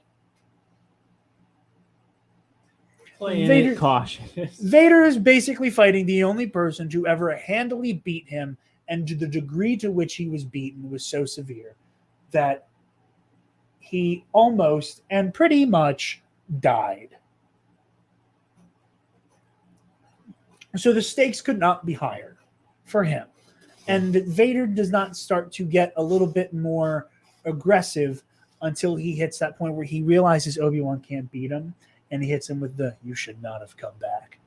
Vader, cautious. Vader is basically fighting the only person to ever handily beat him, and to the degree to which he was beaten was so severe that he almost and pretty much died. So the stakes could not be higher for him. And Vader does not start to get a little bit more aggressive until he hits that point where he realizes Obi-Wan can't beat him, and he hits him with the "you should not have come back."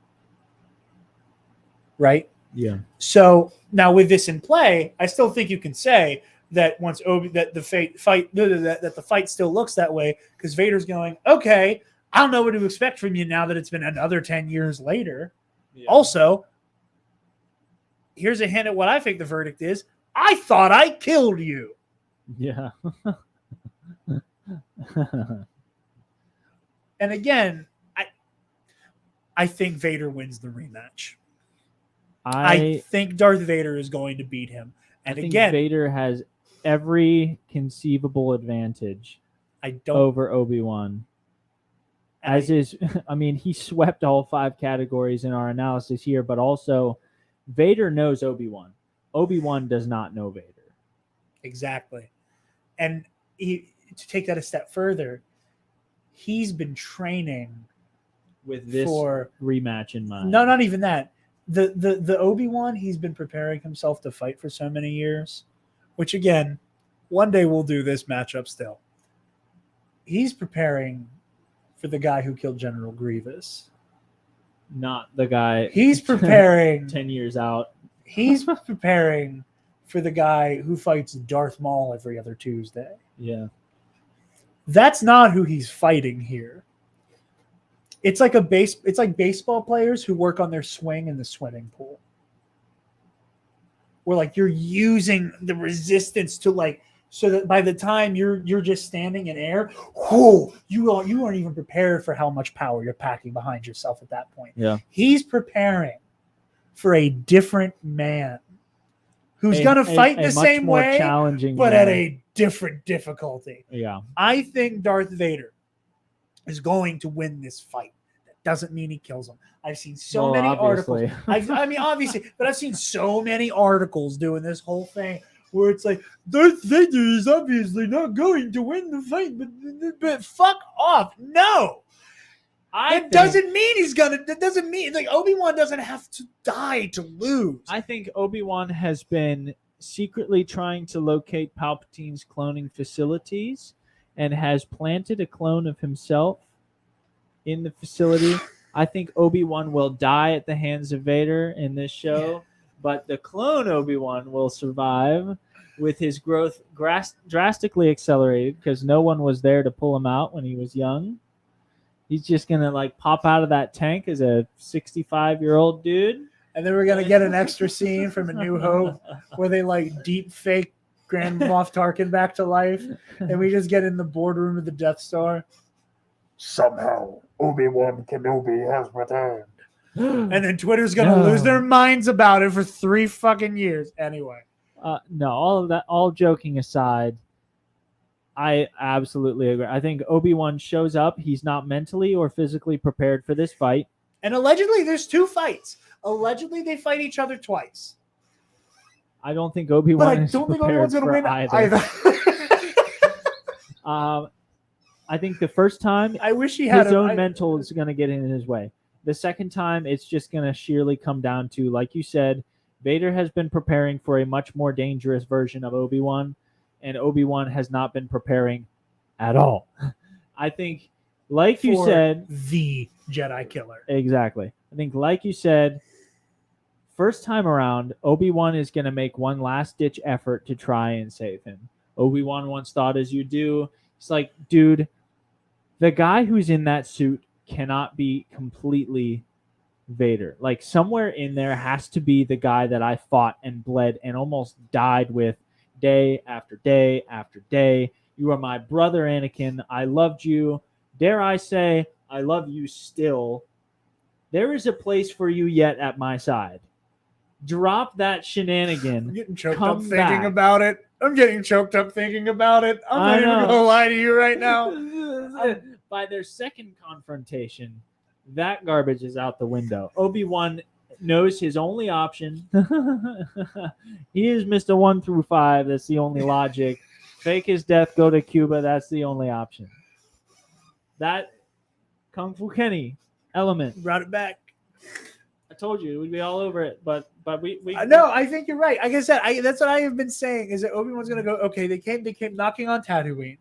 Right? Yeah. So now with this in play, I still think you can say that once the fight still looks that way, because Vader's going, okay, I don't know what to expect from you now that it's been another 10 years later. Yeah. Also, here's a hint at what I think the verdict is. I thought I killed you. Yeah. And again, I think Vader wins the rematch. I think Darth Vader is going to beat him. And I think again, Vader has every conceivable advantage I don't. over Obi-Wan. As is, I mean, he swept all 5 categories in our analysis here, but also Vader knows Obi-Wan. Obi-Wan does not know Vader. Exactly. And to take that a step further, he's been training With this for rematch in mind. No, not even that. The Obi-Wan, he's been preparing himself to fight for so many years, which again, one day we'll do this matchup still. He's preparing for the guy who killed General Grievous. Not the guy. He's preparing 10 years out. He's preparing for the guy who fights Darth Maul every other Tuesday. Yeah. That's not who he's fighting here. It's like it's like baseball players who work on their swing in the swimming pool. Where like you're using the resistance to like so that by the time you're just standing in air, you aren't even prepared for how much power you're packing behind yourself at that point. Yeah. He's preparing for a different man who's going to fight the same way, challenging but man. at a different difficulty. Yeah. I think Darth Vader is going to win this fight. That doesn't mean he kills him. I've seen so many articles. I mean, obviously, but I've seen so many articles doing this whole thing where it's like, Darth Vader is obviously not going to win the fight, but fuck off. No. That doesn't mean like Obi-Wan doesn't have to die to lose. I think Obi-Wan has been secretly trying to locate Palpatine's cloning facilities and has planted a clone of himself in the facility. I think Obi-Wan will die at the hands of Vader in this show, but the clone Obi-Wan will survive with his growth drastically accelerated because no one was there to pull him out when he was young. He's just going to like pop out of that tank as a 65-year-old dude. And then we're going to get an extra scene from A New Hope where they like deep fake Grand Moff Tarkin back to life. And we just get in the boardroom of the Death Star. Somehow, Obi-Wan Kenobi has returned. And then Twitter's going to lose their minds about it for 3 fucking years. Anyway. No, all joking aside, I absolutely agree. I think Obi-Wan shows up. He's not mentally or physically prepared for this fight. And allegedly, there's 2 fights. Allegedly, they fight each other twice. I don't think Obi-Wan is prepared Obi-Wan's gonna win either. I think the first time, I wish he had his own mental is going to get in his way. The second time, it's just going to sheerly come down to, like you said, Vader has been preparing for a much more dangerous version of Obi-Wan, and Obi-Wan has not been preparing at all. I think, like you said, the Jedi killer. Exactly. I think, like you said, first time around, Obi-Wan is going to make one last-ditch effort to try and save him. Obi-Wan once thought, as you do, it's like, dude, the guy who's in that suit cannot be completely Vader. Like, somewhere in there has to be the guy that I fought and bled and almost died with day after day after day. You are my brother, Anakin. I loved you. Dare I say, I love you still. There is a place for you yet at my side. Drop that shenanigan. I'm getting choked up thinking about it. I'm not even going to lie to you right now. By their second confrontation, that garbage is out the window. Obi-Wan knows his only option. He is Mr. 1 through 5. That's the only logic. Fake his death, go to Cuba. That's the only option. That Kung Fu Kenny element. Brought it back. I told you we'd be all over it, but we no, I think you're right. Like I said, that's what I have been saying is that Obi-Wan's going to go, okay, they came knocking on Tatooine.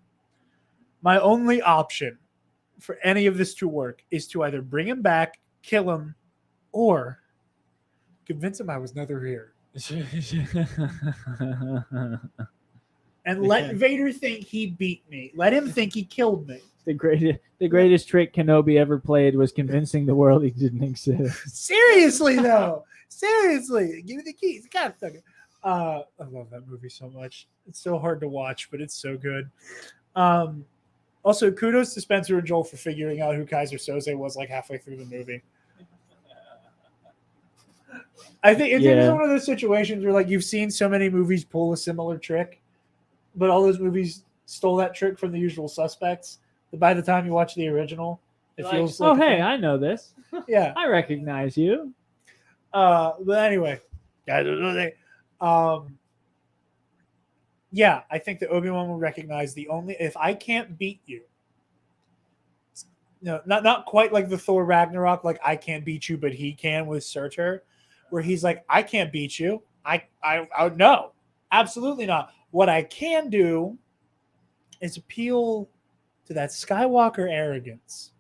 My only option for any of this to work is to either bring him back, kill him, or convince him I was never here. And let Vader think he beat me. Let him think he killed me. The greatest trick Kenobi ever played was convincing the world he didn't exist. Seriously, though. Seriously. Give me the keys. God, I love that movie so much. It's so hard to watch, but it's so good. Also, kudos to Spencer and Joel for figuring out who Kaiser Soze was like halfway through the movie. I think it's one of those situations where like you've seen so many movies pull a similar trick but all those movies stole that trick from The Usual Suspects. But by the time you watch the original, it feels like oh, a hey, thing. I know this. Yeah. I recognize you. But anyway, yeah, I think that Obi-Wan will recognize if I can't beat you, not quite like the Thor Ragnarok, like I can't beat you, but he can with Surtur, where he's like, I can't beat you. I no, absolutely not. What I can do is appeal to that Skywalker arrogance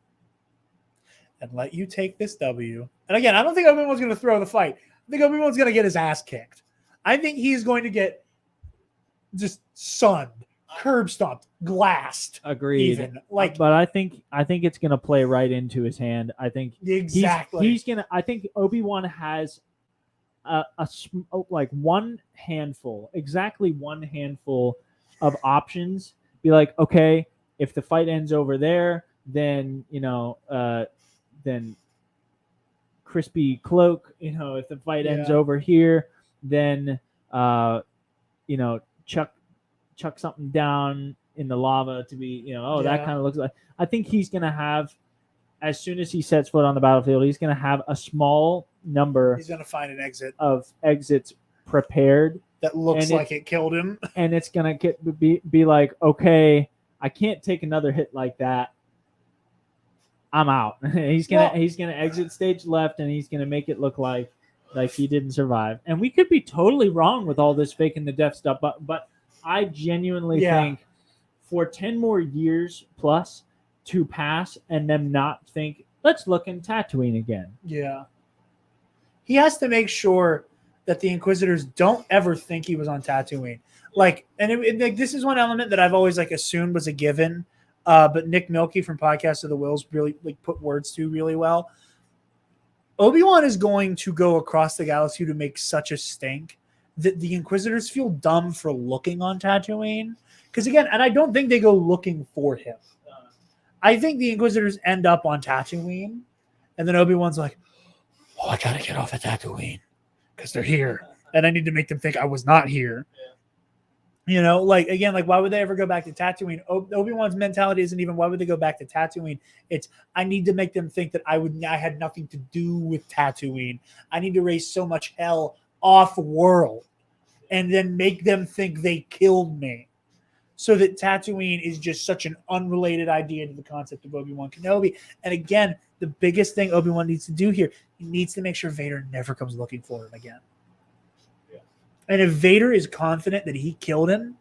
and let you take this W. And again, I don't think Obi-Wan's going to throw the fight. I think Obi-Wan's going to get his ass kicked. I think he's going to get just sunned, curb stomped, glassed. Agreed. Even like, but I think it's gonna play right into his hand. I think exactly. he's gonna. I think Obi-Wan has like exactly one handful of options. Be like, okay, if the fight ends over there, then then crispy cloak. If the fight ends over here, then chuck something down in the lava to be, that kind of looks like. I think he's going to have, as soon as he sets foot on the battlefield, he's going to have a small number. He's going to find an exit of exits prepared that looks like it killed him, and it's going to be like, okay, I can't take another hit like that. I'm out. he's gonna exit stage left, and he's gonna make it look like he didn't survive. And we could be totally wrong with all this faking the death stuff, but I genuinely think for 10 more years plus to pass and them not think, let's look in Tatooine again. Yeah. He has to make sure that the Inquisitors don't ever think he was on Tatooine. This is one element that I've always assumed was a given. But Nick Milkey from Podcast of the Wills really put words to really well. Obi-Wan is going to go across the galaxy to make such a stink that the Inquisitors feel dumb for looking on Tatooine. Because again, and I don't think they go looking for him. I think the Inquisitors end up on Tatooine, and then Obi-Wan's like, "Oh, I gotta get off at Tatooine because they're here, and I need to make them think I was not here." Why would they ever go back to Tatooine? Obi-Wan's mentality isn't even why would they go back to Tatooine. It's I need to make them think that I had nothing to do with Tatooine. I need to raise so much hell off world and then make them think they killed me. So that Tatooine is just such an unrelated idea to the concept of Obi-Wan Kenobi. And again, the biggest thing Obi-Wan needs to do here, he needs to make sure Vader never comes looking for him again. And if Vader is confident that he killed him,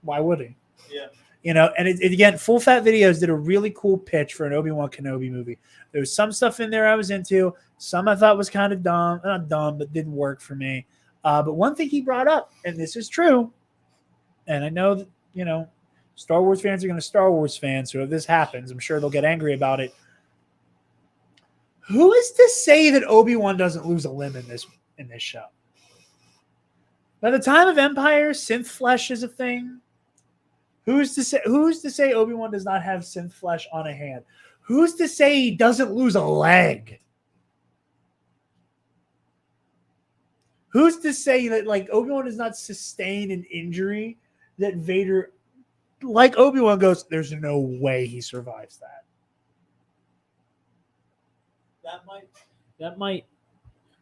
why would he? Yeah. And again, Full Fat Videos did a really cool pitch for an Obi-Wan Kenobi movie. There was some stuff in there I was into. Some I thought was kind of dumb. Not dumb, but didn't work for me. But one thing he brought up, and this is true, and I know that, Star Wars fans are going to Star Wars fans, so if this happens, I'm sure they'll get angry about it. Who is to say that Obi-Wan doesn't lose a limb in this show? By the time of Empire, synth flesh is a thing. Who's to say Obi-Wan does not have synth flesh on a hand? Who's to say he doesn't lose a leg? Who's to say that Obi-Wan does not sustain an injury that Vader, like Obi-Wan, goes, there's no way he survives that. That might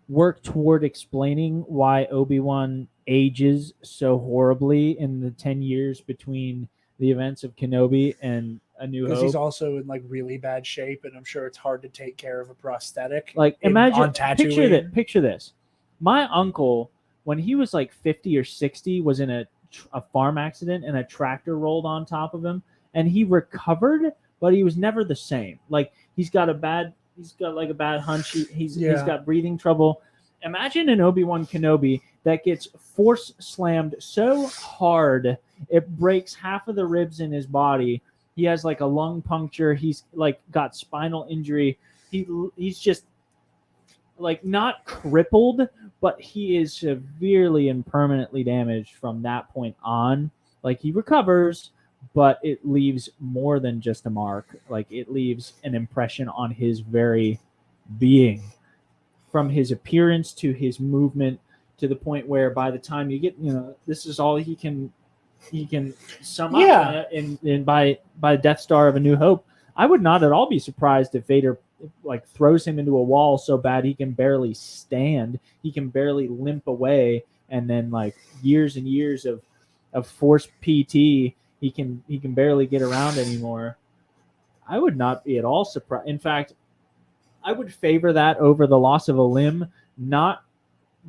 work toward explaining why Obi-Wan ages so horribly in the 10 years between the events of Kenobi and A New Hope. Because he's also in really bad shape, and I'm sure it's hard to take care of a prosthetic. Imagine, on Tatooine. picture this. My uncle, when he was 50 or 60, was in a farm accident and a tractor rolled on top of him, and he recovered, but he was never the same. He's got a bad hunch. He's got breathing trouble. Imagine an Obi-Wan Kenobi that gets force slammed so hard it breaks half of the ribs in his body. He has a lung puncture. He's got spinal injury. He's just not crippled, but he is severely and permanently damaged from that point on. He recovers, but it leaves more than just a mark. It leaves an impression on his very being, from his appearance to his movement to the point where by the time you get, this is all he can sum up Yeah. in by Death Star of A New Hope. I would not at all be surprised if Vader like throws him into a wall so bad he can barely stand, he can barely limp away, and then like years and years of force PT, he can barely get around anymore. I would not be at all surprised. In fact, I would favor that over the loss of a limb, not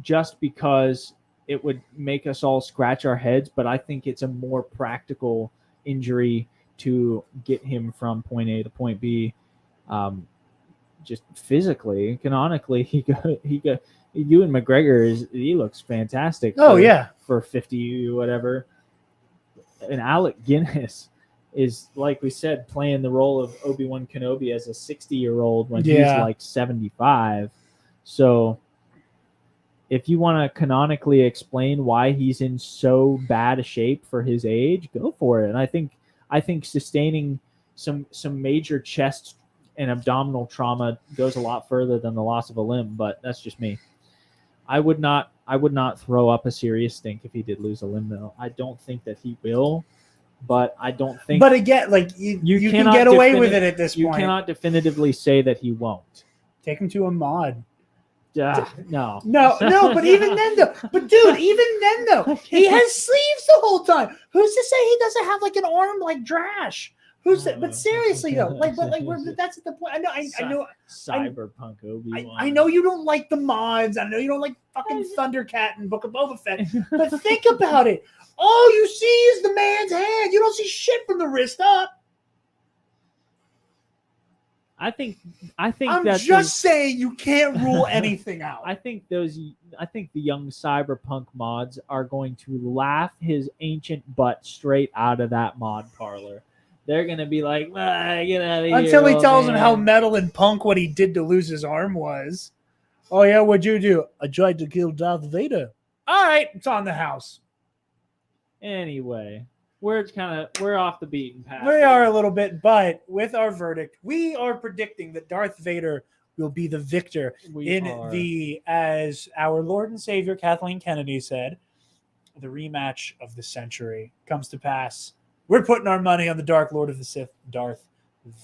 just because it would make us all scratch our heads, but I think it's a more practical injury to get him from point A to point B. Just physically, canonically, Ewan McGregor he looks fantastic. For 50 whatever. And Alec Guinness is, like we said, playing the role of Obi-Wan Kenobi as a 60-year-old when he's like 75. So if you want to canonically explain why he's in so bad a shape for his age, go for it. And I think sustaining some major chest and abdominal trauma goes a lot further than the loss of a limb, but that's just me. I would not throw up a serious stink if he did lose a limb, though. I don't think that he will, but I don't think. But again, like you can get away with it at this point. You cannot definitively say that he won't. Take him to a mod. No. But even then, though. But dude, even then, though, he has sleeves the whole time. Who's to say he doesn't have like an arm like Drash? Who's that? But seriously though, that's at the point. I know. Cyberpunk Obi-Wan. I know you don't like the mods. I know you don't like fucking Thundercat and Book of Boba Fett. But think about it. All you see is the man's hand. You don't see shit from the wrist up. I'm just saying you can't rule anything out. I think the young Cyberpunk mods are going to laugh his ancient butt straight out of that mod parlor. They're going to be like, get out of here. Until he tells him how metal and punk what he did to lose his arm was. Oh, yeah, what'd you do? I tried to kill Darth Vader. All right, it's on the house. Anyway, we're off the beaten path. We are a little bit, but with our verdict, we are predicting that Darth Vader will be the victor as our Lord and Savior Kathleen Kennedy said, the rematch of the century comes to pass. We're putting our money on the Dark Lord of the Sith, Darth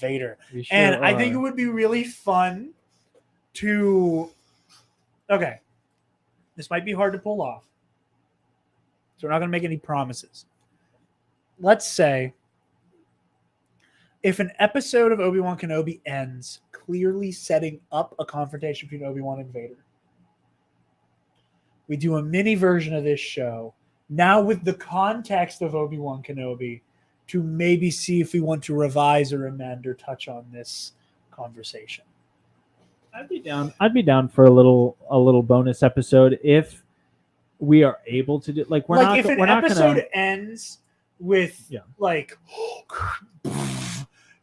Vader. I think it would be really fun to... Okay. This might be hard to pull off. So we're not going to make any promises. Let's say if an episode of Obi-Wan Kenobi ends clearly setting up a confrontation between Obi-Wan and Vader, we do a mini version of this show now with the context of Obi-Wan Kenobi to maybe see if we want to revise or amend or touch on this conversation. I'd be down for a little bonus episode if we are able to do if an episode ends with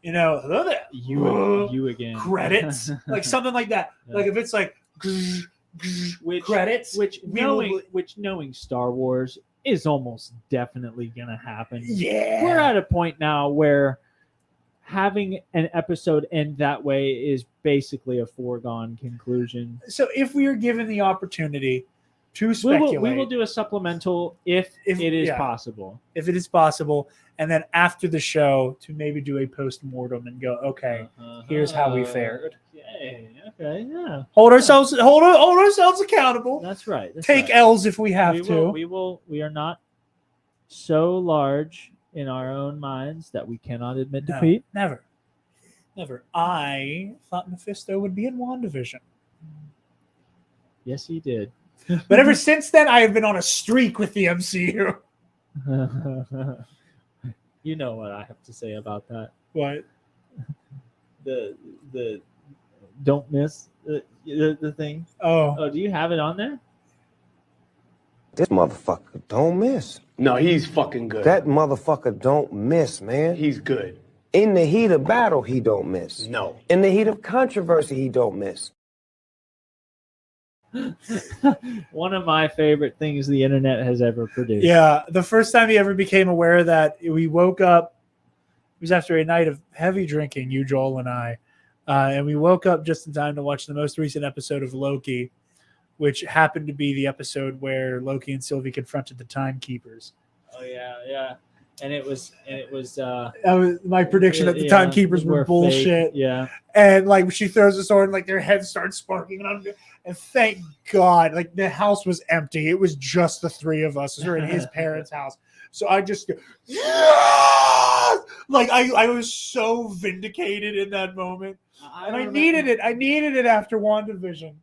hello there, you again, credits, like something like that. Yeah. Like if it's like credits, which knowing Star Wars is almost definitely gonna happen. Yeah, we're at a point now where having an episode end that way is basically a foregone conclusion. So if we are given the opportunity to speculate, we will do a supplemental if it is possible. If it is possible, and then after the show to maybe do a post-mortem and go, okay, here's how we fared. Okay, yeah. Hold ourselves accountable. That's right. Take L's if we have to. We are not so large in our own minds that we cannot admit defeat. Never. I thought Mephisto would be in WandaVision. Yes, he did. But ever since then, I have been on a streak with the MCU. You know what I have to say about that. What? The don't miss the thing. Oh, do you have it on there? This motherfucker don't miss. No, he's fucking good. That motherfucker don't miss, man. He's good. In the heat of battle, he don't miss. No. In the heat of controversy, he don't miss. One of my favorite things the internet has ever produced. Yeah, the first time he ever became aware of that, we woke up. It was after a night of heavy drinking, you, Joel, and I. And we woke up just in time to watch the most recent episode of Loki, which happened to be the episode where Loki and Sylvie confronted the Timekeepers. Oh yeah. And it was That was my prediction that the Timekeepers were bullshit. Fake. Yeah. And like she throws the sword and like their heads start sparking. And thank God, like the house was empty. It was just the three of us. We were in his parents' house. So I just yeah! Like I was so vindicated in that moment. I needed it. I needed it after WandaVision.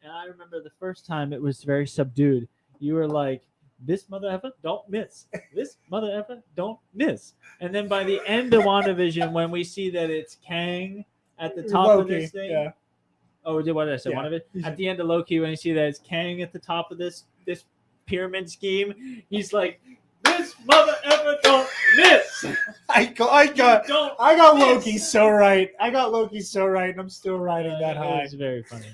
And I remember the first time it was very subdued. You were like, this mother effer, don't miss. This mother effer, don't miss. And then by the end of WandaVision, when we see that it's Kang at the top of this thing. Yeah. Oh, what did I say? Yeah. One of it? At the end of Loki, when you see that it's Kang at the top of this pyramid scheme, he's like, this mother effer, don't miss. I got Loki so right. I got Loki so right, and I'm still riding that high. It's very funny.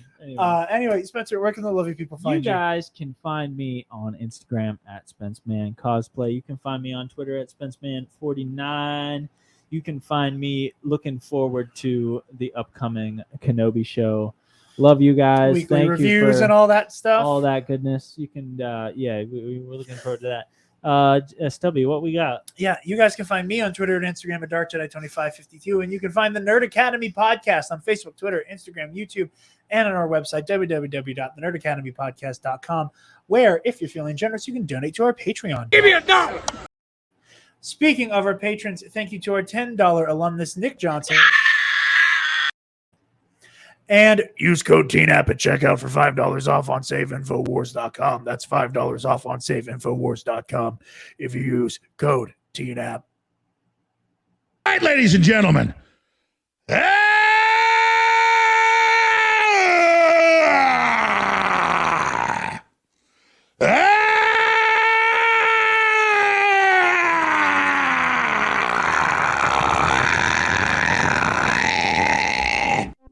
Anyway, Spencer, where can the lovely people find you? You guys can find me on Instagram at SpenceMan Cosplay. You can find me on Twitter at SpenceMan49. You can find me looking forward to the upcoming Kenobi show. Love you guys. Weekly Thank reviews you for and all that stuff. all that goodness. You can, we're looking forward to that. Stubby, what we got? Yeah, you guys can find me on Twitter and Instagram at DarkJedi2552, and you can find the Nerd Academy podcast on Facebook, Twitter, Instagram, YouTube, and on our website, www.thenerdacademypodcast.com, where, if you're feeling generous, you can donate to our Patreon. Give me $1. Speaking of our patrons, thank you to our $10 alumnus, Nick Johnson. And use code TeenApp at checkout for $5 off on SaveInfoWars.com. That's $5 off on SaveInfoWars.com if you use code TeenApp. All right, ladies and gentlemen.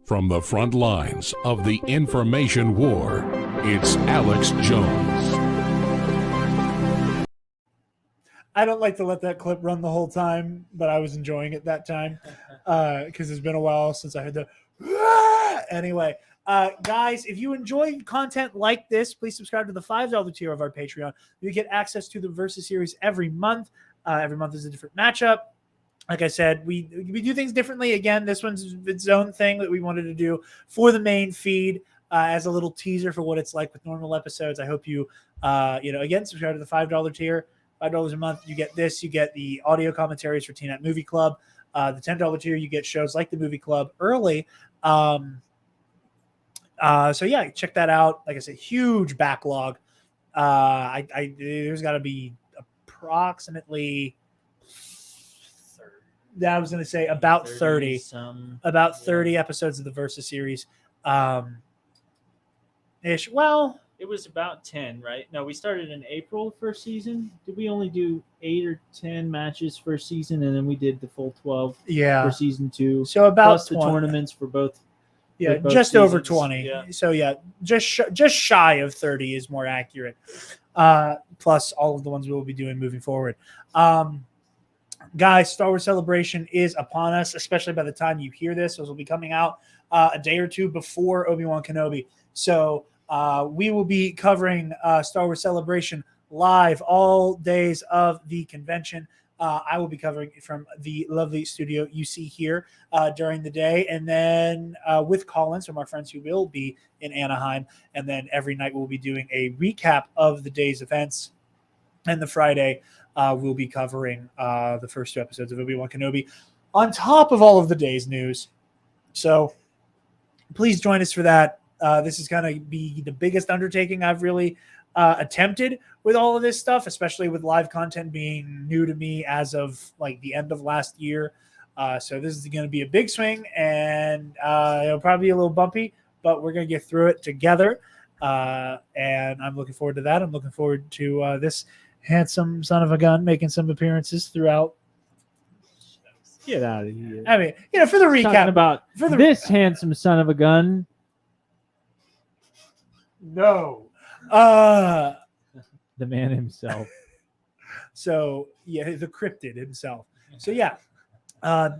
From the front lines of the information war, it's Alex Jones. I don't like to let that clip run the whole time, but I was enjoying it that time because it's been a while since I heard the anyway. Guys, if you enjoy content like this, please subscribe to the $5 tier of our Patreon. You get access to the Versus series every month. Every month is a different matchup. Like I said, we do things differently. Again, this one's its own thing that we wanted to do for the main feed as a little teaser for what it's like with normal episodes. I hope you, again, subscribe to the $5 tier. $5 a month, you get this. You get the audio commentaries for Teen At Movie Club. The $10 tier, you get shows like the Movie Club early. So yeah, check that out. Like I said, huge backlog. There's got to be approximately. I was going to say about 30 episodes of the Versus series. Ish. Well, it was about 10, right? No, we started in April first season. Did we only do 8 or 10 matches first season, and then we did the full 12 for season 2? So about plus 20. The tournaments for both. Yeah, for both just seasons. over 20. Yeah. So yeah, just shy of 30 is more accurate. Plus all of the ones we will be doing moving forward. Guys, Star Wars Celebration is upon us, especially by the time you hear this. This will be coming out a day or two before Obi-Wan Kenobi. So we will be covering Star Wars Celebration live all days of the convention. I will be covering it from the lovely studio you see here during the day, and then with call-ins from our friends who will be in Anaheim. And then every night we'll be doing a recap of the day's events. And the Friday, we'll be covering the first 2 episodes of Obi-Wan Kenobi on top of all of the day's news. So please join us for that. This is going to be the biggest undertaking I've really attempted with all of this stuff, especially with live content being new to me as of like the end of last year. So this is going to be a big swing, and it'll probably be a little bumpy, but we're going to get through it together. And I'm looking forward to that. I'm looking forward to this handsome son of a gun making some appearances throughout. Get out of here. I mean, for the recap. Talking about this handsome son of a gun. No. The man himself. So, yeah, the cryptid himself. So, yeah.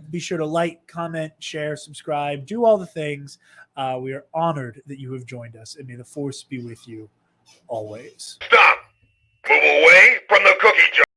Be sure to like, comment, share, subscribe, do all the things. We are honored that you have joined us, and may the force be with you always. Stop! Move away from the cookie jar.